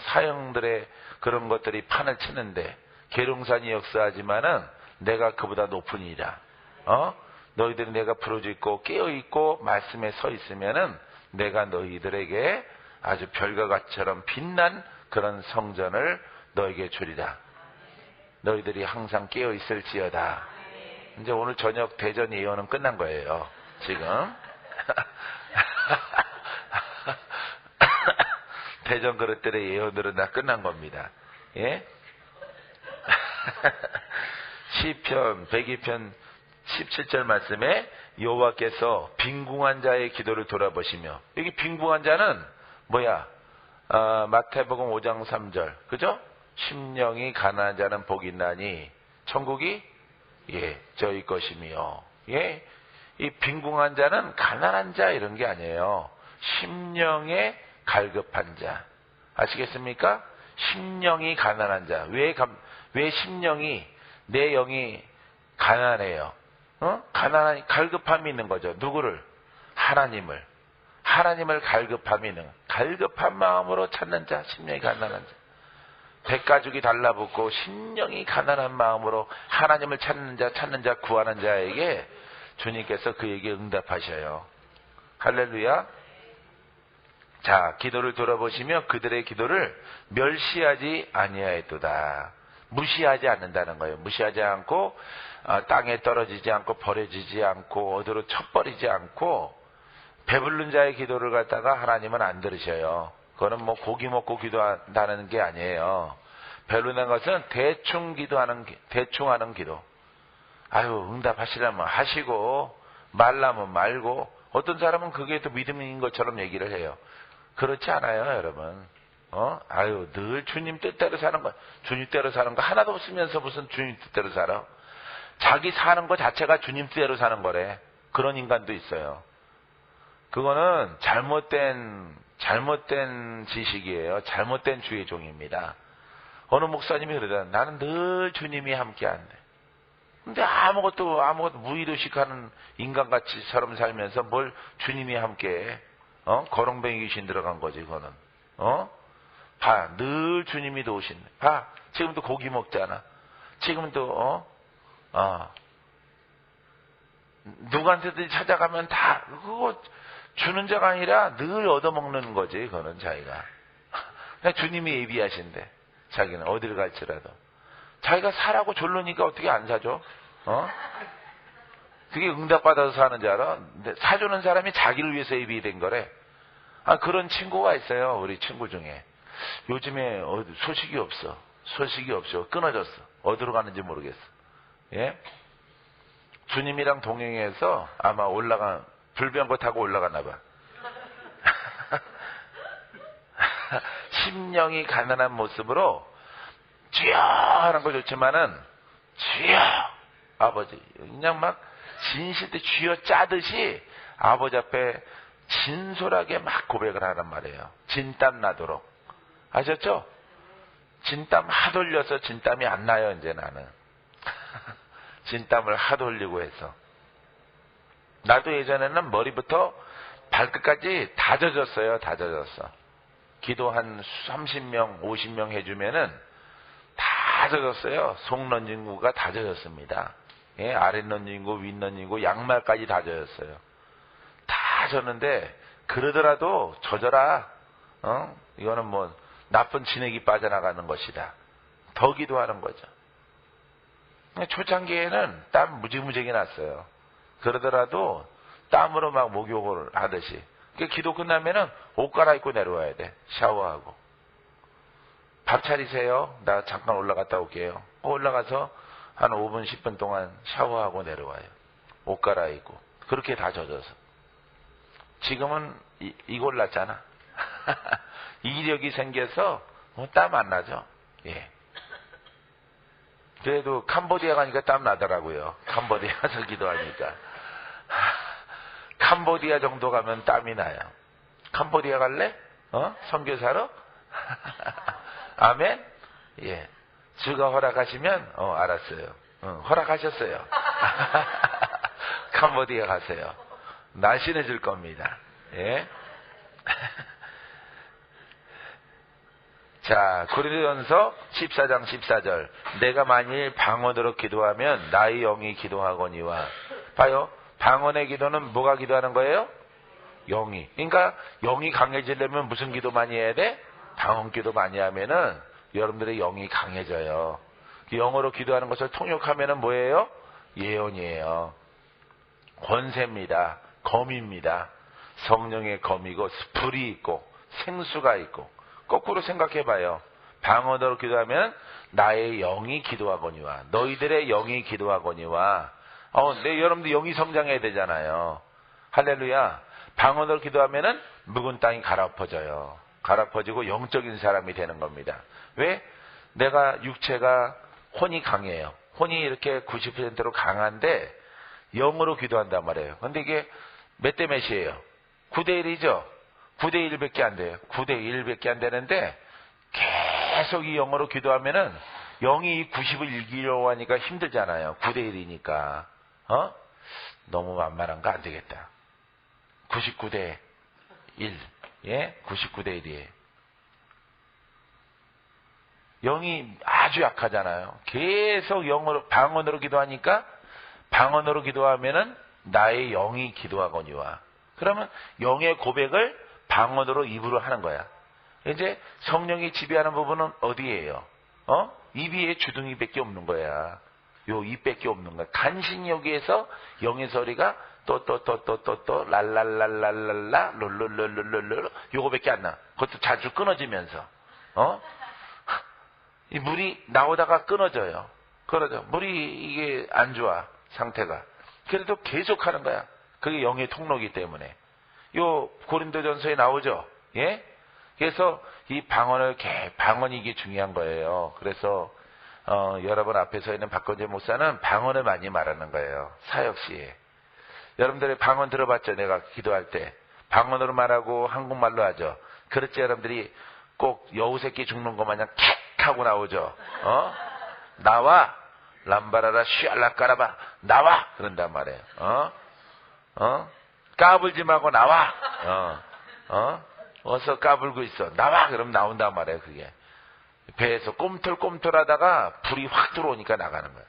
사형들의 그런 것들이 판을 치는데 계룡산이 역사하지만은 내가 그보다 높은 이라. 너희들이 내가 부르짖고 깨어있고 말씀에 서 있으면은 내가 너희들에게 아주 별과 같이처럼 빛난 그런 성전을 너에게 주리라. 너희들이 항상 깨어있을지어다. 이제 오늘 저녁 대전 예언은 끝난 거예요. 지금 대전 그릇들의 예언들은 다 끝난 겁니다. 예? 시편 102편 17절 말씀에 여호와께서 빈궁한 자의 기도를 돌아보시며 여기 빈궁한 자는 뭐야? 마태복음 5장 3절 그죠? 심령이 가난한 자는 복이 있나니 천국이 저희 것이며 이 빈궁한 자는 가난한 자 이런 게 아니에요. 심령에 갈급한 자 아시겠습니까? 심령이 가난한 자. 왜 심령이 내 영이 가난해요? 가난한 갈급함이 있는 거죠. 누구를? 하나님을 갈급함이 있는 갈급한 마음으로 찾는 자, 심령이 가난한 자. 백가죽이 달라붙고 심령이 가난한 마음으로 하나님을 찾는 자, 구하는 자에게 주님께서 그에게 응답하셔요. 할렐루야. 자, 기도를 돌아보시며 그들의 기도를 멸시하지 아니하였도다. 무시하지 않는다는 거예요. 무시하지 않고 땅에 떨어지지 않고 버려지지 않고 어디로 쳐버리지 않고 배부른 자의 기도를 갖다가 하나님은 안 들으셔요. 그거는 뭐 고기 먹고 기도한다는 게 아니에요. 배부른 것은 대충 하는 기도. 아유, 응답하시려면 하시고, 말라면 말고, 어떤 사람은 그게 또 믿음인 것처럼 얘기를 해요. 그렇지 않아요, 여러분. 아유, 늘 주님 뜻대로 사는 거, 주님 뜻대로 사는 거 하나도 없으면서 무슨 주님 뜻대로 살아? 자기 사는 거 자체가 주님 뜻대로 사는 거래. 그런 인간도 있어요. 그거는 잘못된 지식이에요. 잘못된 주의 종입니다. 어느 목사님이 그러잖아요. 나는 늘 주님이 함께 한대. 근데 아무것도 무의도식하는 인간같이처럼 살면서 뭘 주님이 함께 거렁뱅이 귀신 들어간 거지, 그거는. 봐, 늘 주님이 도우신대. 봐, 지금도 고기 먹잖아. 지금도 누구한테든 찾아가면 다 그거 주는 자가 아니라 늘 얻어먹는 거지, 그거는 자기가. 그냥 주님이 예비하신대. 자기는 어디를 갈지라도. 자기가 사라고 졸르니까 어떻게 안 사줘? 그게 응답받아서 사는 줄 알아? 근데 사주는 사람이 자기를 위해서 예비된 거래. 그런 친구가 있어요, 우리 친구 중에. 요즘에 소식이 없어. 끊어졌어. 어디로 가는지 모르겠어. 예? 주님이랑 동행해서 아마 불병거 타고 올라가나 봐. 심령이 가난한 모습으로 주여 하는 거 좋지만은 주여 아버지 그냥 막 진실때 주여 짜듯이 아버지 앞에 진솔하게 막 고백을 하란 말이에요. 진땀 나도록. 아셨죠? 진땀 하도 흘려서 진땀이 안 나요, 이제 나는. 진땀을 하도 흘리고 해서. 나도 예전에는 머리부터 발끝까지 다 젖었어요. 다 젖었어. 기도 한 30명, 50명 해주면은 다 젖었어요. 속 런진구가 다 젖었습니다. 예, 아랫 런진구, 윗 런진구, 양말까지 다 젖었어요. 다 젖는데 그러더라도 젖어라. 이거는 뭐 나쁜 진액이 빠져나가는 것이다. 더 기도하는 거죠. 초창기에는 땀 무지무지하게 났어요. 그러더라도 땀으로 막 목욕을 하듯이. 기도 끝나면은 옷 갈아입고 내려와야 돼. 샤워하고. 밥 차리세요. 나 잠깐 올라갔다 올게요. 올라가서 한 5분, 10분 동안 샤워하고 내려와요. 옷 갈아입고. 그렇게 다 젖어서. 지금은 이골 났잖아. 이력이 생겨서 땀 안 나죠. 예. 그래도 캄보디아 가니까 땀 나더라고요. 캄보디아 가서 기도하니까. 캄보디아 정도 가면 땀이 나요. 캄보디아 갈래? 선교사로? 아멘? 예. 주가 허락하시면, 알았어요. 허락하셨어요. 캄보디아 가세요. 날씬해질 겁니다. 예. 자, 고린도전서 14장 14절. 내가 만일 방언으로 기도하면 나의 영이 기도하거니와. 봐요. 방언의 기도는 뭐가 기도하는 거예요? 영이. 그러니까 영이 강해지려면 무슨 기도 많이 해야 돼? 방언 기도 많이 하면은 여러분들의 영이 강해져요. 영어로 기도하는 것을 통역하면은 뭐예요? 예언이에요. 권세입니다. 검입니다. 성령의 검이고 불이 있고 생수가 있고. 거꾸로 생각해봐요. 방언으로 기도하면 나의 영이 기도하거니와 너희들의 영이 기도하거니와 여러분들 영이 성장해야 되잖아요. 할렐루야. 방언으로 기도하면은 묵은 땅이 갈아엎어져요. 갈아엎어지고 영적인 사람이 되는 겁니다. 왜? 내가 육체가 혼이 강해요. 혼이 이렇게 90%로 강한데 영으로 기도한단 말이에요. 근데 이게 몇 대 몇이에요? 9대 1이죠? 9대 1밖에 안 돼요. 9대 1밖에 안 되는데 계속 이 영어로 기도하면은 영이 90을 이기려고 하니까 힘들잖아요. 9대 1이니까. 너무 만만한 거 안 되겠다. 99대 1. 예? 99대 1이에요. 영이 아주 약하잖아요. 계속 방언으로 기도하니까 방언으로 기도하면은 나의 영이 기도하거니와. 그러면 영의 고백을 방언으로 입으로 하는 거야. 이제 성령이 지배하는 부분은 어디예요? 입이 주둥이밖에 없는 거야. 요 입밖에 없는 거야. 간신히 여기에서 영의 소리가 또, 랄랄랄랄랄라, 룰룰룰룰룰룰, 요거밖에 안 나. 그것도 자주 끊어지면서, 이 물이 나오다가 끊어져요. 물이 이게 안 좋아, 상태가. 그래도 계속 하는 거야. 그게 영의 통로이기 때문에. 요 고린도전서에 나오죠. 예? 그래서 이 방언이 이게 중요한 거예요. 그래서 여러분 앞에 서 있는 박건재 목사는 방언을 많이 말하는 거예요. 사역 시에. 여러분들의 방언 들어봤죠? 내가 기도할 때. 방언으로 말하고 한국말로 하죠. 그렇지 여러분들이 꼭 여우새끼 죽는 것 마냥 킥 하고 나오죠. 나와! 람바라라 쉬알라 까라바 나와! 그런단 말이에요. 까불지 말고 나와! 어서 까불고 있어. 나와! 그럼 나온단 말이에요, 그게. 배에서 꼼틀꼼틀 하다가 불이 확 들어오니까 나가는 거예요.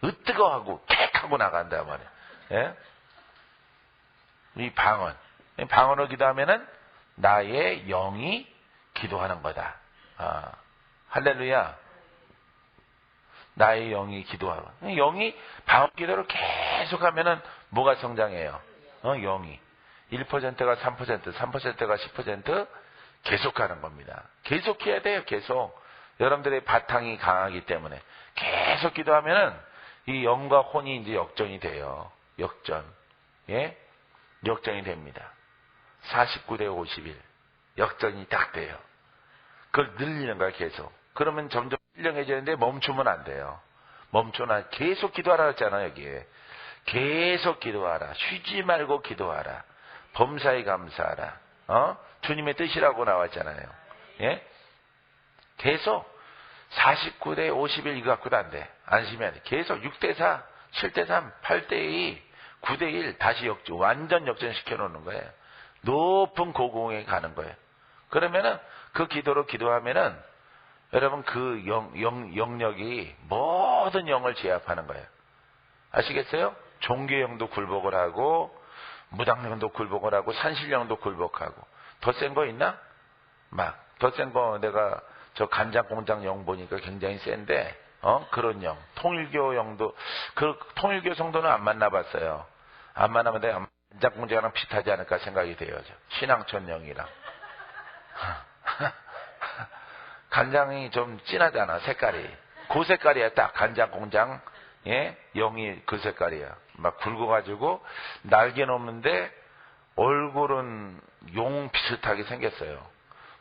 으뜨거하고 킥 하고 나간단 말이에요. 예? 이 방언으로 기도하면은 나의 영이 기도하는 거다. 할렐루야. 나의 영이 기도하고. 영이 방언 기도를 계속 하면은 뭐가 성장해요? 영이. 1%가 3%, 3%가 10% 계속 하는 겁니다. 계속 해야 돼요, 계속. 여러분들의 바탕이 강하기 때문에. 계속 기도하면은 이 영과 혼이 이제 역전이 돼요. 역전. 예? 역전이 됩니다. 49대 51. 역전이 딱 돼요. 그걸 늘리는 거야, 계속. 그러면 점점 훌륭해지는데 멈추면 안 돼요. 계속 기도하라 했잖아요, 여기에. 계속 기도하라. 쉬지 말고 기도하라. 범사에 감사하라. 주님의 뜻이라고 나왔잖아요. 예? 계속 49대 51 이거 갖고도 안 돼. 안심해야 돼. 계속 6대 4, 7대 3, 8대 2, 9대 1 다시 완전 역전시켜 놓는 거예요. 높은 고공에 가는 거예요. 그러면은 그 기도로 기도하면은 여러분 그 영역이 모든 영을 제압하는 거예요. 아시겠어요? 종교영도 굴복을 하고 무당영도 굴복을 하고 산신령도 굴복하고 더 센 거 있나? 더 센 거 내가 저 간장공장 영 보니까 굉장히 센데 그런 영 통일교 영도 그 통일교 성도는 안 만나봤어요. 안 만나면 내가 간장공장이랑 비슷하지 않을까 생각이 돼요. 신앙촌 영이랑 간장이 좀 진하잖아 색깔이. 그 색깔이야 딱 간장공장 예? 영이 그 색깔이야. 막 굵어가지고 날개는 없는데 얼굴은 용 비슷하게 생겼어요.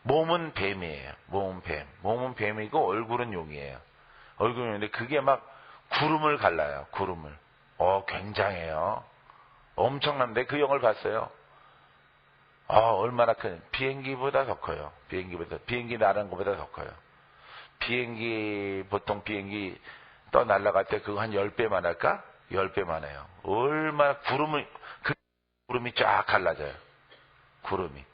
몸은 뱀이에요. 몸은 뱀이고 얼굴은 용이에요. 얼굴은 용인데 그게 막 구름을 갈라요. 구름을. 굉장해요. 엄청난데 그 영을 봤어요. 얼마나 큰 비행기보다 더 커요. 비행기 나르는 것보다 더 커요. 보통 비행기 떠 날아갈 때 그거 한 10배만 할까? 10배만 해요. 얼마나 구름이 쫙 갈라져요. 구름이.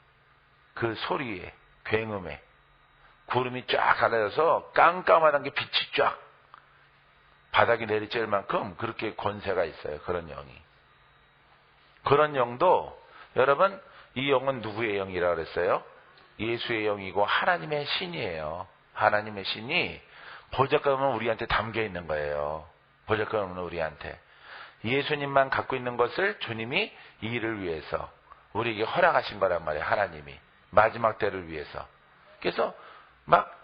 그 소리에, 굉음에. 구름이 쫙 갈라져서 깜깜한 게 빛이 쫙 바닥에 내리쬐을 만큼 그렇게 권세가 있어요. 그런 영이. 그런 영도 여러분 이 영은 누구의 영이라고 그랬어요? 예수의 영이고 하나님의 신이에요. 하나님의 신이 보잘것없는 우리한테 담겨 있는 거예요. 보잘것없는 우리한테. 예수님만 갖고 있는 것을 주님이 이 일을 위해서 우리에게 허락하신 거란 말이에요. 하나님이. 마지막 때를 위해서. 그래서 막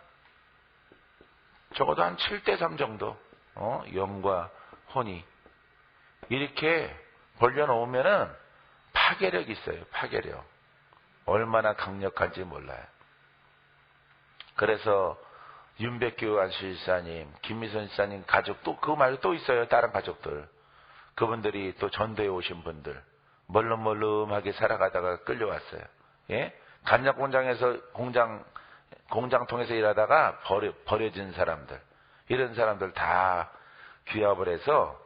적어도 한 7대 3 정도 영과 혼이 이렇게 벌려놓으면은 파괴력이 있어요. 파괴력. 얼마나 강력한지 몰라요. 그래서 윤백규 안수집사님, 김미선 집사님 가족 또 그거 말고 또 있어요. 다른 가족들. 그분들이 또 전도에 오신 분들. 멀름멀름하게 살아가다가 끌려왔어요. 예? 간장 공장에서 공장통에서 일하다가 버려진 사람들. 이런 사람들 다 귀합을 해서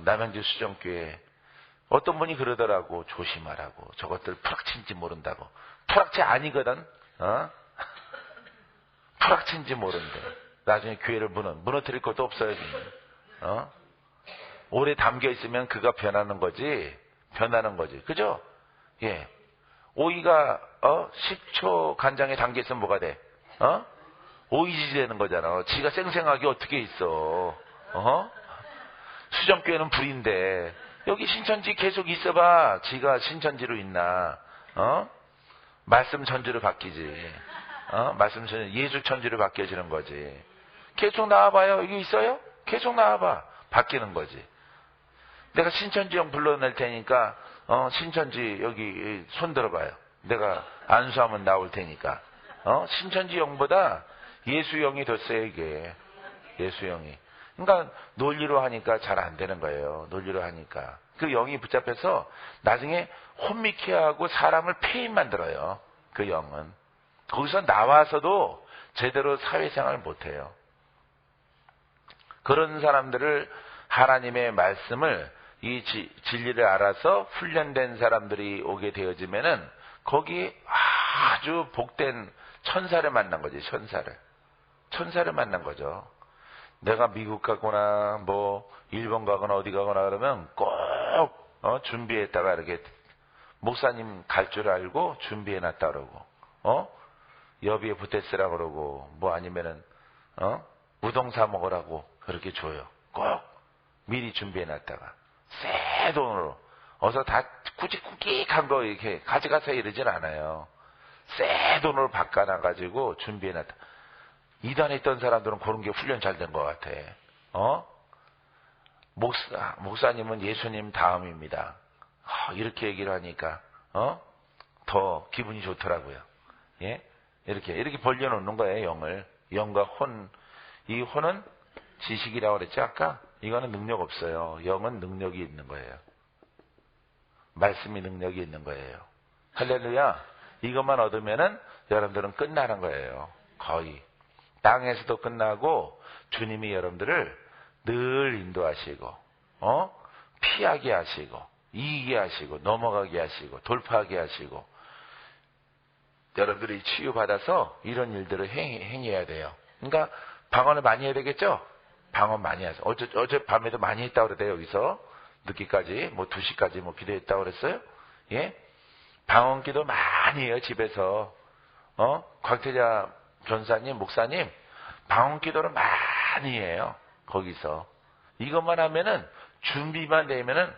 남양주 수정교회 어떤 분이 그러더라고. 조심하라고. 저것들 프락친지 모른다고. 프락치 아니거든. 프락친지 모른대. 나중에 교회를 무너뜨릴 것도 없어요. 오래 담겨 있으면 그가 변하는 거지. 그죠? 예. 오이가 식초 간장에 담겨 있으면 뭐가 돼? 오이지 되는 거잖아. 지가 쌩쌩하게 어떻게 있어? 수정교회는 불인데 여기 신천지 계속 있어봐. 지가 신천지로 있나? 말씀 천지로 바뀌지. 말씀 천지, 예수 천지로 바뀌어지는 거지. 계속 나와봐요. 여기 있어요? 계속 나와봐. 바뀌는 거지. 내가 신천지 형 불러낼 테니까, 신천지 여기 손 들어봐요. 내가 안수하면 나올 테니까. 신천지 형보다 예수 형이 더 세, 이게. 예수 형이. 그러니까 논리로 하니까 잘 안 되는 거예요. 논리로 하니까. 그 영이 붙잡혀서 나중에 혼미케 하고 사람을 폐인 만들어요. 그 영은. 거기서 나와서도 제대로 사회생활을 못해요. 그런 사람들을 하나님의 말씀을 이 진리를 알아서 훈련된 사람들이 오게 되어지면은 거기 아주 복된 천사를 만난 거지. 천사를 만난 거죠. 내가 미국 가거나 뭐 일본 가거나 어디 가거나 그러면 꼭 준비했다가 이렇게 목사님 갈 줄 알고 준비해놨다 그러고 여비에 붙였으라 그러고 뭐 아니면은 우동사 먹으라고 그렇게 줘요. 꼭 미리 준비해놨다가 새 돈으로 어서 다 굵직굵직한 거 이렇게 가져가서 이러진 않아요. 새 돈으로 바꿔놔가지고 준비해놨다. 이단에 있던 사람들은 그런 게 훈련 잘 된 것 같아. 목사님은 예수님 다음입니다. 이렇게 얘기를 하니까 더 기분이 좋더라고요. 예? 이렇게 벌려놓는 거예요. 영을. 영과 혼. 이 혼은 지식이라고 그랬죠 아까? 이거는 능력 없어요. 영은 능력이 있는 거예요. 말씀이 능력이 있는 거예요. 할렐루야. 이것만 얻으면은 여러분들은 끝나는 거예요. 거의. 땅에서도 끝나고 주님이 여러분들을 늘 인도하시고 피하게 하시고 이기게 하시고 넘어가게 하시고 돌파하게 하시고 여러분들이 치유받아서 이런 일들을 행해야 돼요. 그러니까 방언을 많이 해야 되겠죠? 방언 많이 하세요. 어제 밤에도 많이 했다고 그랬대요. 여기서 늦게까지 뭐 2시까지 뭐 기도했다고 그랬어요. 예? 방언 기도 많이 해요. 집에서 광태자 전사님, 목사님, 방언 기도를 많이 해요. 거기서. 이것만 하면은, 준비만 되면은,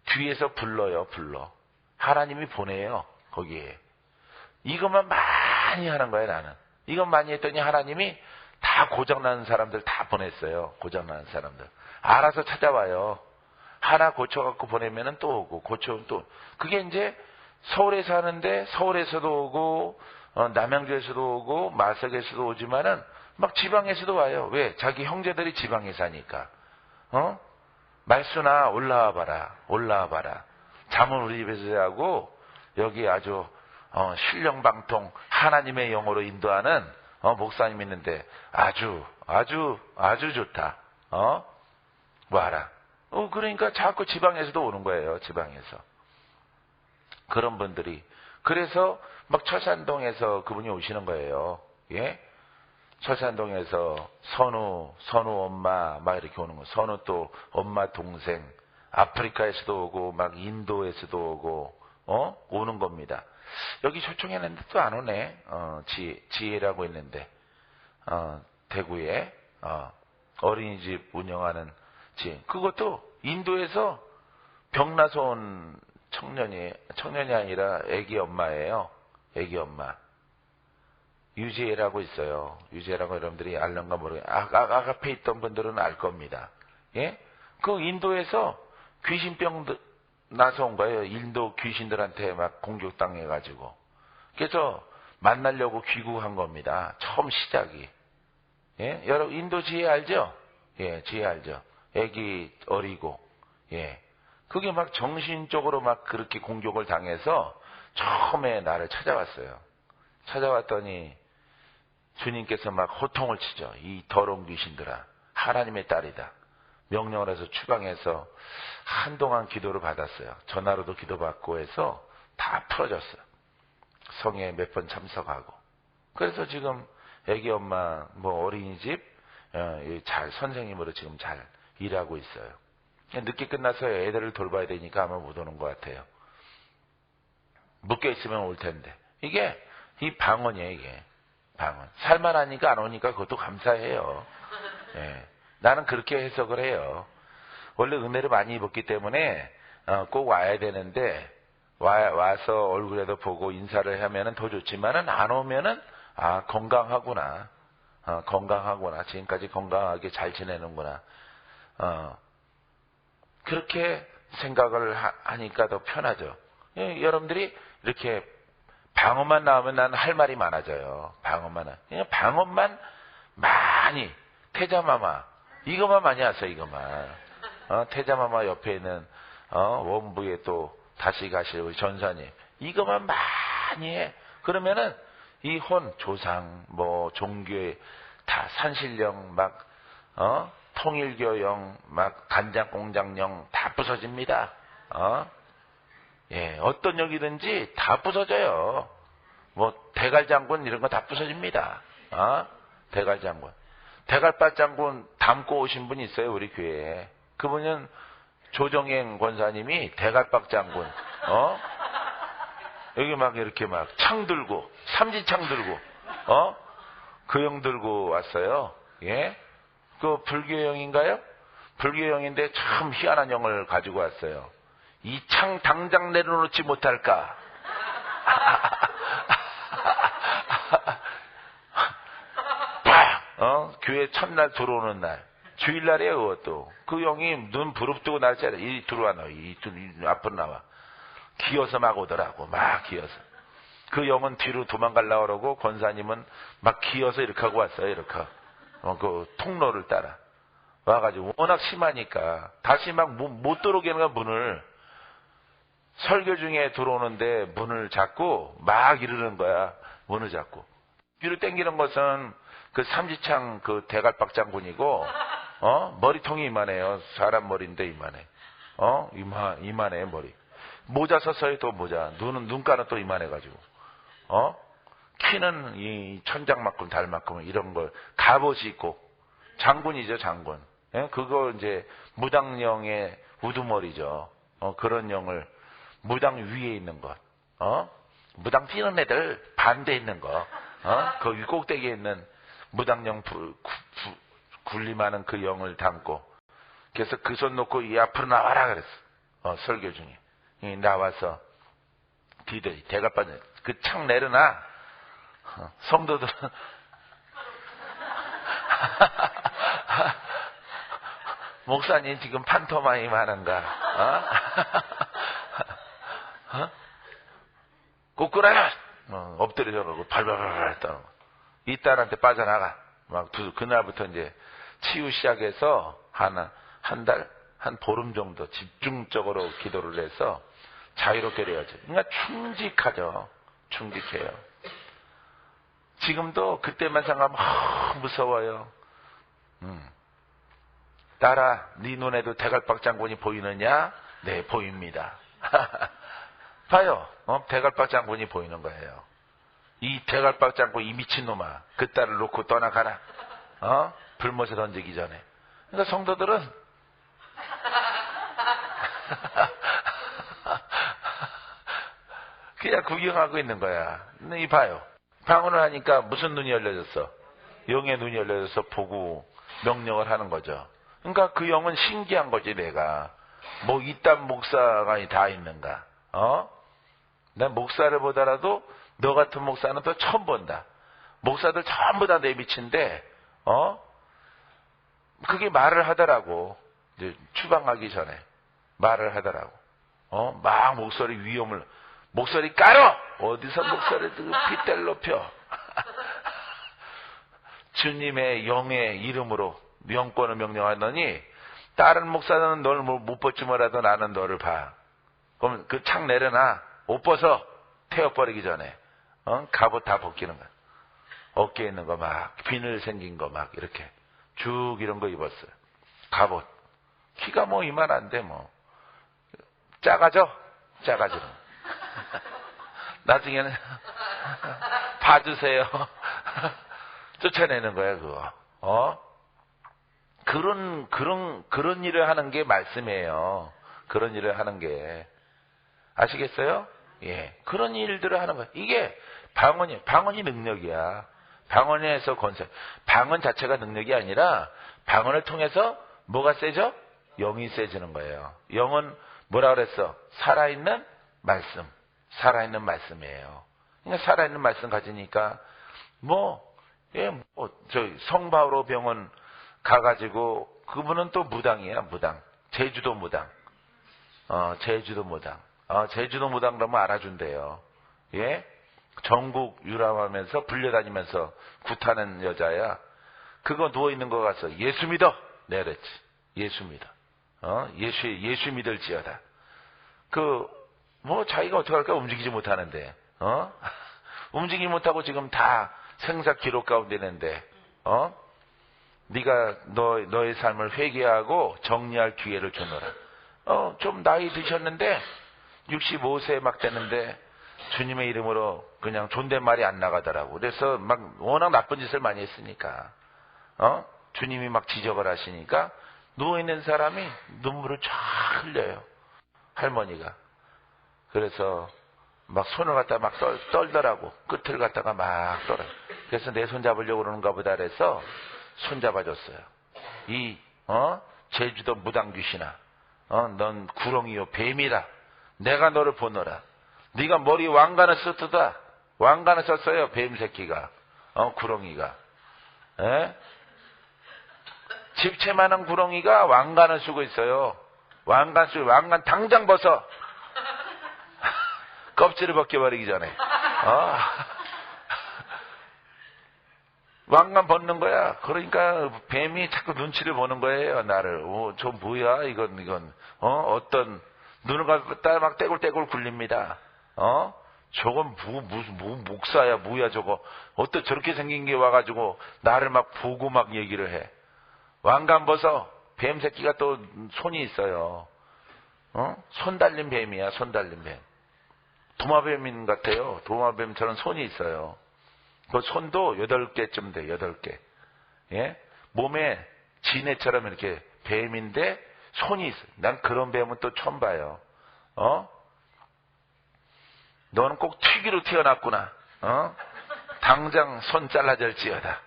뒤에서 불러. 하나님이 보내요. 거기에. 이것만 많이 하는 거예요, 나는. 이것 많이 했더니 하나님이 다 고장나는 사람들 다 보냈어요. 고장나는 사람들. 알아서 찾아와요. 하나 고쳐갖고 보내면은 또 오고, 고쳐오면 또. 그게 이제 서울에서 하는데, 서울에서도 오고, 남양주에서도 오고 마석에서도 오지만은 막 지방에서도 와요. 왜? 자기 형제들이 지방에 사니까. 말수나 올라와 봐라. 잠은 우리 집에서 하고 여기 아주 신령방통 하나님의 영으로 인도하는 목사님 있는데 아주 좋다. 와라. 그러니까 자꾸 지방에서도 오는 거예요. 지방에서. 그런 분들이. 그래서 막 철산동에서 그분이 오시는 거예요. 예? 철산동에서 선우 엄마 막 이렇게 오는 거. 선우 또 엄마 동생. 아프리카에서도 오고 막 인도에서도 오고 오는 겁니다. 여기 초청했는데 또 안 오네. 지혜라고 있는데 대구에 어린이집 운영하는 지혜. 그것도 인도에서 병나서 온 청년이 아니라 애기 엄마예요. 애기 엄마. 유지혜라고 있어요. 유지혜라고 여러분들이 알는가 모르겠어요. 앞에 있던 분들은 알 겁니다. 예? 그 인도에서 귀신병 나서 온 거예요. 인도 귀신들한테 막 공격당해가지고. 그래서 만나려고 귀국한 겁니다. 처음 시작이. 예? 여러분, 인도 지혜 알죠? 예, 지혜 알죠? 애기 어리고. 예. 그게 막 정신적으로 막 그렇게 공격을 당해서 처음에 나를 찾아왔어요. 찾아왔더니 주님께서 막 호통을 치죠. 이 더러운 귀신들아. 하나님의 딸이다. 명령을 해서 추방해서 한동안 기도를 받았어요. 전화로도 기도받고 해서 다 풀어졌어요. 성에 몇 번 참석하고. 그래서 지금 애기 엄마 뭐 어린이집 잘 선생님으로 지금 잘 일하고 있어요. 늦게 끝나서 애들을 돌봐야 되니까 아마 못 오는 것 같아요. 묶여 있으면 올 텐데. 이게 이 방언이에요. 이게 방언. 살만하니까 안 오니까 그것도 감사해요. 예. 나는 그렇게 해석을 해요. 원래 은혜를 많이 입었기 때문에 꼭 와야 되는데 와서 얼굴에도 보고 인사를 하면은 더 좋지만은 안 오면은 건강하구나. 건강하구나. 지금까지 건강하게 잘 지내는구나. 그렇게 생각을 하니까 더 편하죠. 여러분들이 이렇게 방언만 나오면 난 할 말이 많아져요. 방언만 많이 태자마마 이것만 많이 하세요. 이것만 태자마마 옆에 있는 원부에 또 다시 가실 우리 전사님 이것만 많이 해. 그러면은 이 혼 조상 뭐 종교의 다 산신령 막 통일교영 막 간장공장령 다 부서집니다. 어떤 역이든지 다 부서져요. 뭐 대갈장군 이런 거 다 부서집니다. 대갈장군 대갈밭장군 담고 오신 분이 있어요. 우리 교회에. 그분은 조정행 권사님이 대갈박장군 여기 막 이렇게 막 창 들고 삼지창 들고 그 형 들고 왔어요. 예? 그 불교형인가요? 불교형인데 참 희한한 형을 가지고 왔어요. 이 창 당장 내려놓지 못할까? 교회 첫날 들어오는 날 주일날이에요. 그것도 그 형이 눈 부릅뜨고 날짜래. 이 들어와 너 이 앞으로 나와. 기어서 막 오더라고. 막 기어서. 그 영은 뒤로 도망가려고 그러고 권사님은 막 기어서 이렇게 하고 왔어요. 이렇게. 그 통로를 따라. 와가지고 워낙 심하니까 다시 막 못 들어오게 하는 거야. 문을. 설교 중에 들어오는데 문을 잡고 막 이러는 거야. 문을 잡고. 뒤로 당기는 것은 그 삼지창 그 대갈박장군이고 머리통이 이만해요. 사람 머리인데 이만해. 이만해 머리. 모자 썼어요. 또 모자. 눈가는 또 이만해가지고. 키는 이 천장만큼 달만큼 이런 걸 갑옷이 있고 장군이죠. 장군. 예? 그거 이제 무당령의 우두머리죠. 그런 영을 무당 위에 있는 것. 무당 뛰는 애들 반대 있는 거. 거기 꼭대기에 있는 무당령 굴림하는 그 영을 담고 그래서 그 손 놓고 이 앞으로 나와라 그랬어. 설교 중에. 나와서 뒤들이 대갑받는 그 창 내려놔. 성도들은 목사님 지금 판토마임 하는가? 꼬꾸라야! 엎드려져가고 발발발 떠는 이 딸한테 빠져나가. 막 그날부터 이제 치유 시작해서 한 달, 한 보름 정도 집중적으로 기도를 해서 자유롭게 되어져. 그러니까 충직하죠. 충직해요. 지금도 그때만 생각하면 무서워요. 딸아, 네 눈에도 대갈박장군이 보이느냐? 네, 보입니다. 봐요. 대갈박장군이 보이는 거예요. 이 대갈박장군 이 미친놈아. 그 딸을 놓고 떠나가라. 불못에 던지기 전에. 그러니까 성도들은 그냥 구경하고 있는 거야. 근데 봐요. 방언을 하니까 무슨 눈이 열려졌어? 영의 눈이 열려져서 보고 명령을 하는 거죠. 그러니까 그 영은 신기한 거지. 내가 뭐 이딴 목사가 다 있는가? 난 목사를 보더라도 너 같은 목사는 또 처음 본다. 목사들 전부 다 내 밑인데 그게 말을 하더라고. 이제 추방하기 전에 말을 하더라고. 막 목소리 위험을 목소리 깔어! 어디서 목소리를 핏대를 높여. 주님의 영의 이름으로 영권을 명령하더니 다른 목사는 널 못 볼지 몰라도 나는 너를 봐. 그럼 그 창 내려놔. 옷 벗어. 태워버리기 전에. 갑옷 다 벗기는 거야. 어깨에 있는 거 막 비늘 생긴 거 막 이렇게 쭉 이런 거 입었어요. 갑옷. 키가 뭐 이만한데 뭐. 작아져. 나중에는 봐주세요. 쫓아내는 거야 그거. 그런 일을 하는 게 말씀이에요. 그런 일을 하는 게 아시겠어요? 예, 그런 일들을 하는 거야. 이게 방언이 능력이야. 방언에서 권세. 방언 자체가 능력이 아니라 방언을 통해서 뭐가 세죠? 영이 세지는 거예요. 영은 뭐라 그랬어? 살아있는 말씀. 살아있는 말씀이에요. 그러니까 살아있는 말씀 가지니까 성 바오로 병원 가가지고 그분은 또 무당이야. 무당. 제주도 무당. 제주도 무당. 제주도 무당 그러면 알아준대요. 예? 전국 유람하면서 불려다니면서 굿하는 여자야. 그거 누워있는 거 가서 예수 믿어. 내가 그랬지. 예수 믿어. 예수 믿을지어다. 자기가 어떻게 할까? 움직이지 못하는데. 움직이지 못하고 지금 다 생사 기록 가운데 있는데, 네가 너의 삶을 회개하고 정리할 기회를 주노라. 좀 나이 드셨는데, 65세 막 되는데, 주님의 이름으로 그냥 존댓말이 안 나가더라고. 그래서 막 워낙 나쁜 짓을 많이 했으니까, 주님이 막 지적을 하시니까, 누워있는 사람이 눈물을 쫙 흘려요. 할머니가. 그래서 막 손을 갖다가 막 떨더라고. 끝을 갖다가 막 떨어요. 그래서 내 손 잡으려고 그러는가 보다 그래서 손 잡아줬어요. 제주도 무당귀신아. 넌 구렁이요 뱀이라. 내가 너를 보노라. 네가 머리 왕관을 썼다. 왕관을 썼어요. 뱀 새끼가. 구렁이가. 에? 집채만한 구렁이가 왕관을 쓰고 있어요. 왕관 당장 벗어. 껍질을 벗겨버리기 전에. 왕관 벗는 거야. 그러니까 뱀이 자꾸 눈치를 보는 거예요. 나를. 저 뭐야 이건. 어떤 눈을 갖다 막 떼굴떼굴 굴립니다. 저건 무슨 목사야 뭐야 저거. 어떤 저렇게 생긴 게 와가지고 나를 막 보고 막 얘기를 해. 왕관 벗어. 뱀 새끼가 또 손이 있어요. 손 달린 뱀이야. 손 달린 뱀. 도마뱀인 같아요. 도마뱀처럼 손이 있어요. 그 손도 8개쯤 돼. 8개. 예? 몸에 지네처럼 이렇게 뱀인데 손이 있어. 난 그런 뱀은 또 처음 봐요. 너는 꼭 튀기로 태어났구나. 당장 손 잘라질지어다.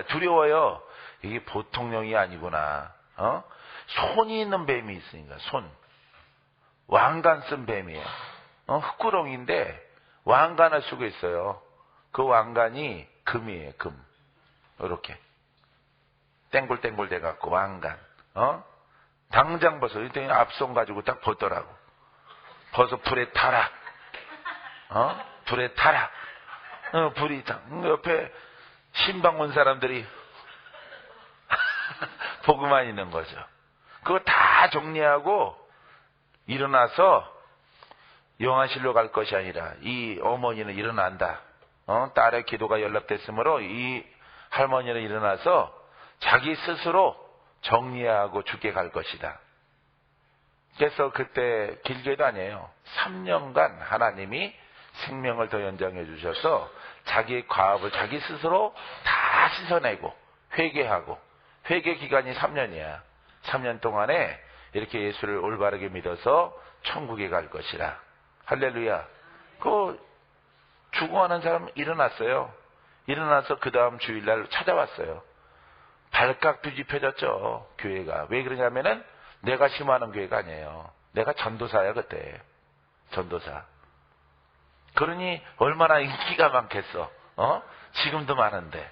두려워요. 이게 보통 영이 아니구나. 손이 있는 뱀이 있으니까 손. 왕관 쓴 뱀이에요. 흙구렁인데 왕관을 쓰고 있어요. 그 왕관이 금이에요. 금. 이렇게 땡굴땡굴 돼갖고 왕관. 당장 벗어. 이때 앞손 가지고 딱 벗더라고. 벗어 불에 타라. 불에 타라. 불이 딱 옆에 신방 온 사람들이 보고만 있는 거죠. 그거 다 정리하고 일어나서 영화실로 갈 것이 아니라 이 어머니는 일어난다. 딸의 기도가 연락됐으므로 이 할머니는 일어나서 자기 스스로 정리하고 죽게 갈 것이다. 그래서 그때 길게도 아니에요. 3년간 하나님이 생명을 더 연장해 주셔서 자기의 과업을 자기 스스로 다 씻어내고 회개하고, 회개 기간이 3년이야. 3년 동안에 이렇게 예수를 올바르게 믿어서 천국에 갈 것이라. 할렐루야. 죽어가는 사람 일어났어요. 일어나서 그 다음 주일날 찾아왔어요. 발칵 뒤집혀졌죠. 교회가. 왜 그러냐면은 내가 심하는 교회가 아니에요. 내가 전도사야 그때. 전도사. 그러니 얼마나 인기가 많겠어. 지금도 많은데.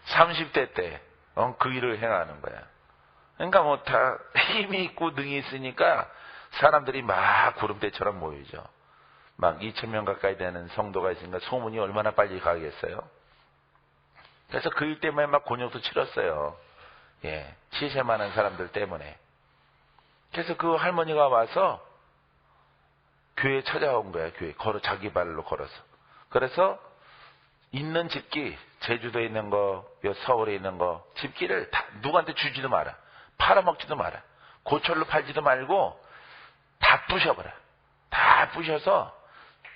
30대 때 그 일을 행하는 거야. 그러니까 다 힘이 있고 능이 있으니까 사람들이 막 구름대처럼 모이죠. 막 2,000명 가까이 되는 성도가 있으니까 소문이 얼마나 빨리 가겠어요. 그래서 그 일 때문에 막 곤욕도 치렀어요. 예, 시세 많은 사람들 때문에. 그래서 그 할머니가 와서 교회에 찾아온 거야. 교회 자기 발로 걸어서. 그래서 있는 집기, 제주도에 있는 거, 서울에 있는 거, 집기를 다 누구한테 주지도 마라. 팔아먹지도 마라. 고철로 팔지도 말고 다 부셔버려. 다 부셔서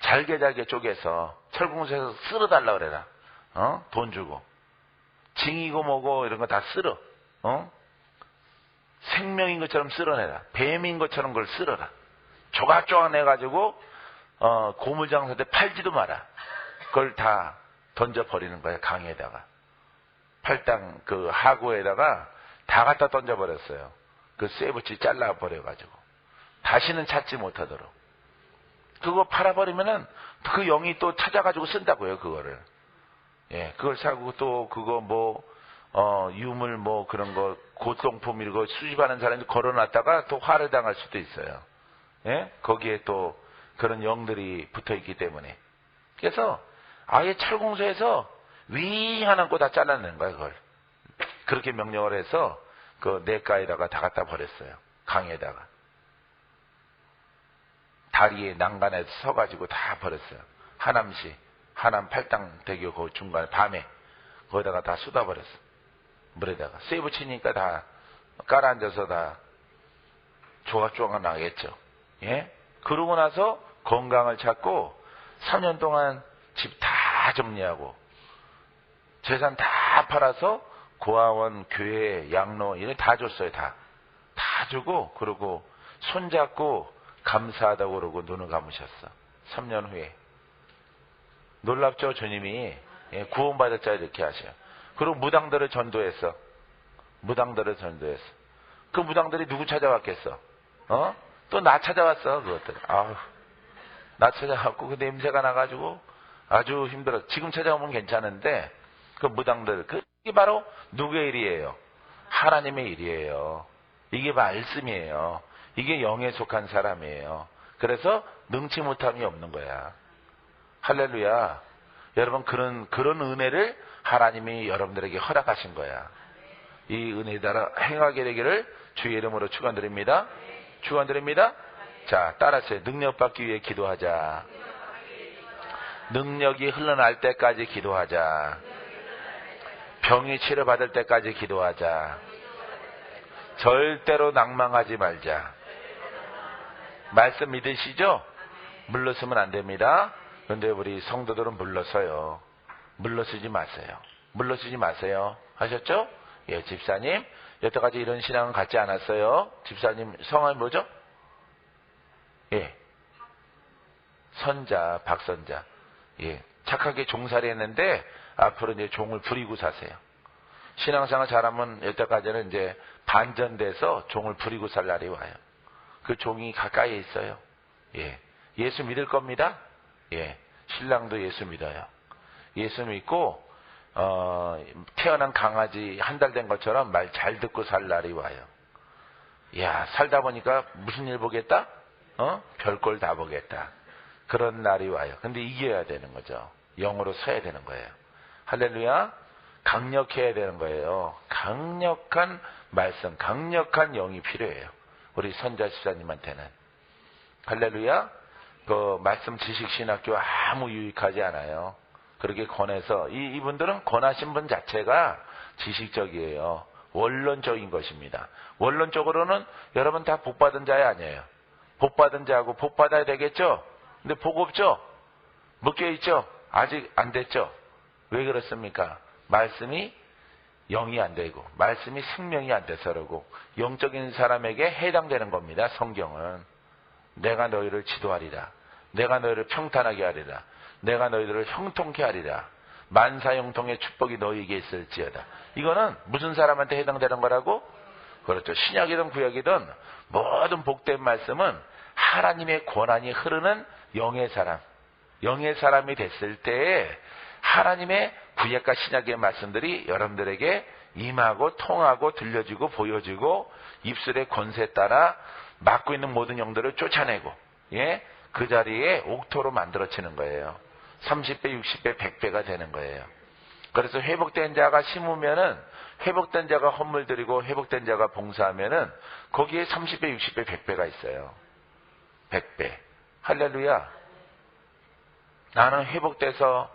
잘게 쪼개서 철공소에서 쓸어달라 그래라. 돈 주고. 징이고 뭐고 이런 거 다 쓸어. 생명인 것처럼 쓸어내라. 뱀인 것처럼 그걸 쓸어라. 조각조각 내가지고 고물장사한테 팔지도 마라. 그걸 다 던져버리는 거야. 강에다가. 팔당 그 하구에다가 다 갖다 던져버렸어요. 그 쇠붙이 잘라버려가지고. 다시는 찾지 못하도록. 그거 팔아버리면은 그 영이 또 찾아가지고 쓴다고요, 그거를. 예, 그걸 사고 또 그거 유물 그런 거, 고통품 이런 거 수집하는 사람이 걸어놨다가 또 화를 당할 수도 있어요. 예? 거기에 또 그런 영들이 붙어 있기 때문에. 그래서 아예 철공소에서 위 하나 거 다 잘라낸 거야, 그걸. 그렇게 명령을 해서 그 냇가에다가 다 갖다 버렸어요. 강에다가. 다리에 난간에 서가지고 다 버렸어요. 하남시, 하남 팔당대교 그 중간에 밤에 거기다가 다 쏟아버렸어. 물에다가. 쇠 붙이니까 다 깔아앉아서 다 조각조각 나겠죠. 예? 그러고 나서 건강을 찾고 3년 동안 집 다 정리하고 재산 다 팔아서 고아원, 교회, 양로 이런 다 줬어요. 다 주고 그러고 손잡고 감사하다고 그러고 눈을 감으셨어. 3년 후에. 놀랍죠, 주님이. 예, 구원받을 자 이렇게 하셔요. 그리고 무당들을 전도했어. 무당들을 전도했어. 그 무당들이 누구 찾아왔겠어? 또 나 찾아왔어, 그것들. 나 찾아왔고, 그 냄새가 나가지고 아주 힘들어. 지금 찾아오면 괜찮은데, 그 무당들, 그게 바로 누구의 일이에요? 하나님의 일이에요. 이게 말씀이에요. 이게 영에 속한 사람이에요. 그래서 능치 못함이 없는 거야. 할렐루야. 여러분, 그런 은혜를 하나님이 여러분들에게 허락하신 거야. 이 은혜에 따라 행하게 되기를 주의 이름으로 축원드립니다. 축원드립니다. 자, 따라서 능력받기 위해 기도하자. 능력이 흘러날 때까지 기도하자. 병이 치료받을 때까지 기도하자. 절대로 낭망하지 말자. 말씀 믿으시죠? 물러서면 안 됩니다. 그런데 우리 성도들은 물러서요. 물러서지 마세요. 물러서지 마세요. 하셨죠? 예, 집사님. 여태까지 이런 신앙은 갖지 않았어요. 집사님 성함이 뭐죠? 예. 선자, 박선자. 예. 착하게 종살이 했는데 앞으로 이제 종을 부리고 사세요. 신앙생활 잘하면 여태까지는 이제 반전돼서 종을 부리고 살 날이 와요. 그 종이 가까이에 있어요. 예. 예수 믿을 겁니다. 예. 신랑도 예수 믿어요. 예수 믿고 태어난 강아지 한 달 된 것처럼 말 잘 듣고 살 날이 와요. 야, 살다 보니까 무슨 일 보겠다? 별꼴 다 보겠다. 그런 날이 와요. 근데 이겨야 되는 거죠. 영으로 서야 되는 거예요. 할렐루야. 강력해야 되는 거예요. 강력한 말씀, 강력한 영이 필요해요. 우리 선자 집사님한테는. 할렐루야. 그 말씀 지식신학교 아무 유익하지 않아요. 그렇게 권해서 이분들은 권하신 분 자체가 지식적이에요. 원론적인 것입니다. 원론적으로는 여러분 다 복받은 자이 아니에요. 복받은 자하고 복받아야 되겠죠? 근데 복 없죠? 묶여있죠? 아직 안 됐죠? 왜 그렇습니까? 말씀이 영이 안 되고 말씀이 생명이 안 돼서 그러고 영적인 사람에게 해당되는 겁니다. 성경은. 내가 너희를 지도하리라. 내가 너희를 평탄하게 하리라. 내가 너희들을 형통케 하리라. 만사형통의 축복이 너희에게 있을지어다. 이거는 무슨 사람한테 해당되는 거라고? 그렇죠. 신약이든 구약이든 모든 복된 말씀은 하나님의 권한이 흐르는 영의 사람, 영의 사람이 됐을 때에 하나님의 구약과 신약의 말씀들이 여러분들에게 임하고 통하고 들려지고 보여지고 입술의 권세 따라 맡고 있는 모든 영들을 쫓아내고, 예, 그 자리에 옥토로 만들어지는 거예요. 30배, 60배, 100배가 되는 거예요. 그래서 회복된 자가 심으면은, 회복된 자가 헌물 드리고 회복된 자가 봉사하면은 거기에 30배, 60배, 100배가 있어요. 100배. 할렐루야. 나는 회복돼서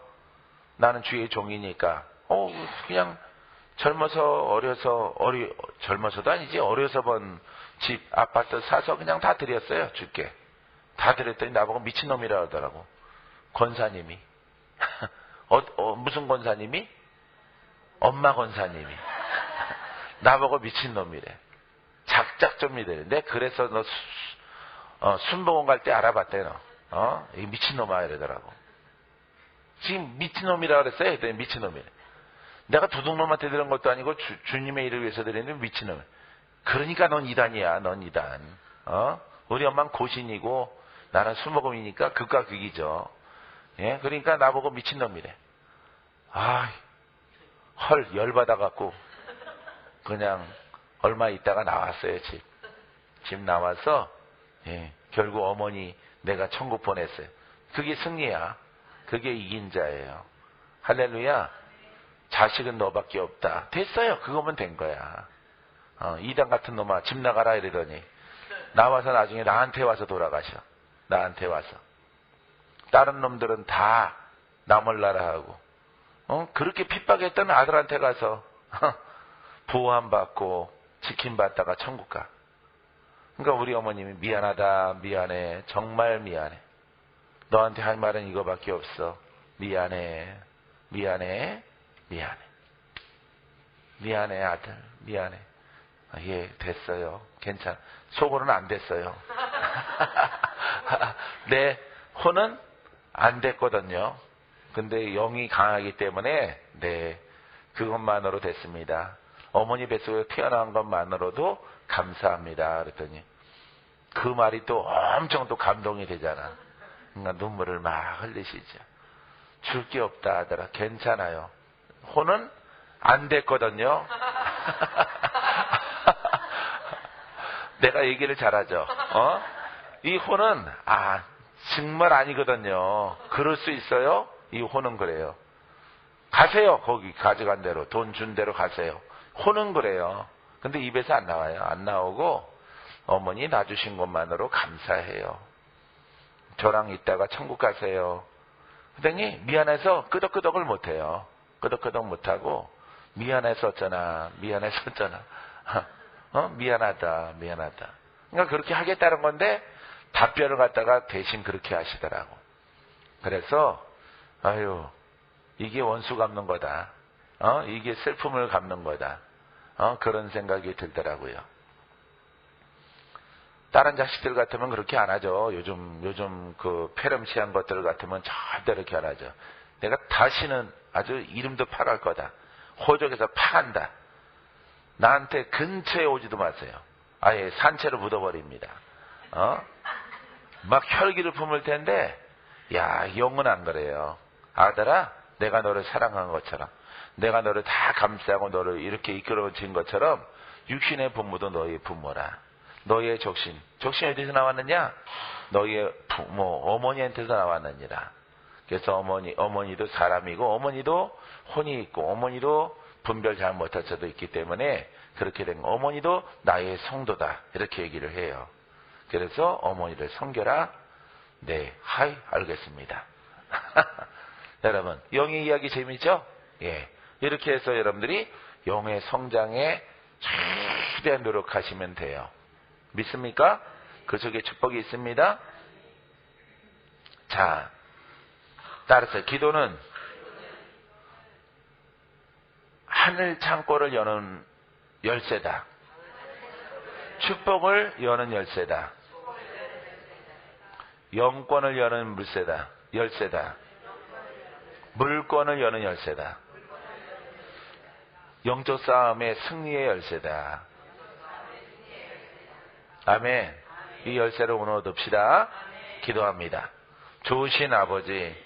나는 주의 종이니까 그냥 젊어서도 아니지, 어려서 번 집, 아파트 사서 그냥 다 드렸어요. 줄게. 다 드렸더니 나보고 미친놈이라 하더라고. 권사님이. 무슨 권사님이? 엄마 권사님이. 나보고 미친놈이래. 작작 좀 이래. 내 그래서 너 순복음 갈 때 알아봤대. 너 이 미친놈아 이러더라고. 지금 미친놈이라 그랬어요. 했더니 미친놈이래. 내가 도둑놈한테 드린 것도 아니고 주님의 일을 위해서 드리는 미친놈. 그러니까 넌 이단이야. 넌 이단. 우리 엄마는 고신이고 나는 술먹음이니까 극과 극이죠. 예? 그러니까 나보고 미친놈이래. 헐 열받아갖고 그냥 얼마 있다가 나왔어요. 집 나와서 결국 어머니 내가 천국 보냈어요. 그게 승리야. 그게 이긴 자예요. 할렐루야. 자식은 너밖에 없다. 됐어요. 그거면 된 거야. 이단 같은 놈아 집 나가라 이러더니 나와서 나중에 나한테 와서 돌아가셔. 나한테 와서. 다른 놈들은 다 나몰라라 하고 그렇게 핍박했던 아들한테 가서 보호함받고 지킴받다가 천국 가. 그러니까 우리 어머님이 미안하다. 미안해. 정말 미안해. 너한테 할 말은 이거밖에 없어. 미안해. 미안해. 미안해. 미안해 아들. 미안해. 예, 됐어요. 괜찮아. 속으로는 안 됐어요. 내 혼은 안 됐거든요. 근데 영이 강하기 때문에 그것만으로 됐습니다. 어머니 뱃속에 태어난 것만으로도 감사합니다. 그랬더니 그 말이 또 엄청 또 감동이 되잖아. 그러니까 눈물을 막 흘리시죠. 줄 게 없다 하더라. 괜찮아요. 혼은 안 됐거든요. 내가 얘기를 잘하죠. 이 혼은 정말 아니거든요. 그럴 수 있어요? 이 혼은 그래요. 가세요. 거기 가져간 대로 돈 준 대로 가세요. 혼은 그래요. 근데 입에서 안 나와요. 안 나오고 어머니 놔주신 것만으로 감사해요. 저랑 있다가 천국 가세요. 그랬더니 미안해서 끄덕끄덕을 못해요. 끄덕끄덕 못하고 미안해서 어쩌나 미안하다. 그러니까 그렇게 하겠다는 건데 답변을 갖다가 대신 그렇게 하시더라고. 그래서 이게 원수 갚는 거다. 이게 슬픔을 갚는 거다. 그런 생각이 들더라고요. 다른 자식들 같으면 그렇게 안 하죠. 요즘 그 패렴치한 것들 같으면 절대 그렇게 안 하죠. 내가 다시는 아주 이름도 파갈 거다. 호적에서 파간다. 나한테 근처에 오지도 마세요. 아예 산채로 묻어버립니다. 막 혈기를 품을 텐데, 영은 안 그래요. 아들아, 내가 너를 사랑한 것처럼, 내가 너를 다 감싸고 너를 이렇게 이끌어준 것처럼, 육신의 부모도 너의 부모라. 너의 적신이 어디서 나왔느냐? 너의 부모, 어머니한테서 나왔느니라. 그래서 어머니도 사람이고, 어머니도 혼이 있고, 어머니도 분별 잘 못할 수도 있기 때문에, 그렇게 된 어머니도 나의 성도다. 이렇게 얘기를 해요. 그래서 어머니를 섬겨라. 네, 알겠습니다. 여러분, 영의 이야기 재밌죠? 예. 이렇게 해서 여러분들이 영의 성장에 최대한 노력하시면 돼요. 믿습니까? 그 속에 축복이 있습니다. 자, 따라서 기도는 하늘 창고를 여는 열쇠다. 축복을 여는 열쇠다. 영권을 여는 열쇠다. 물권을 여는 열쇠다. 영적 싸움의 승리의 열쇠다. 아멘. 이 열쇠를 오늘 얻읍시다. 기도합니다. 좋으신 아버지,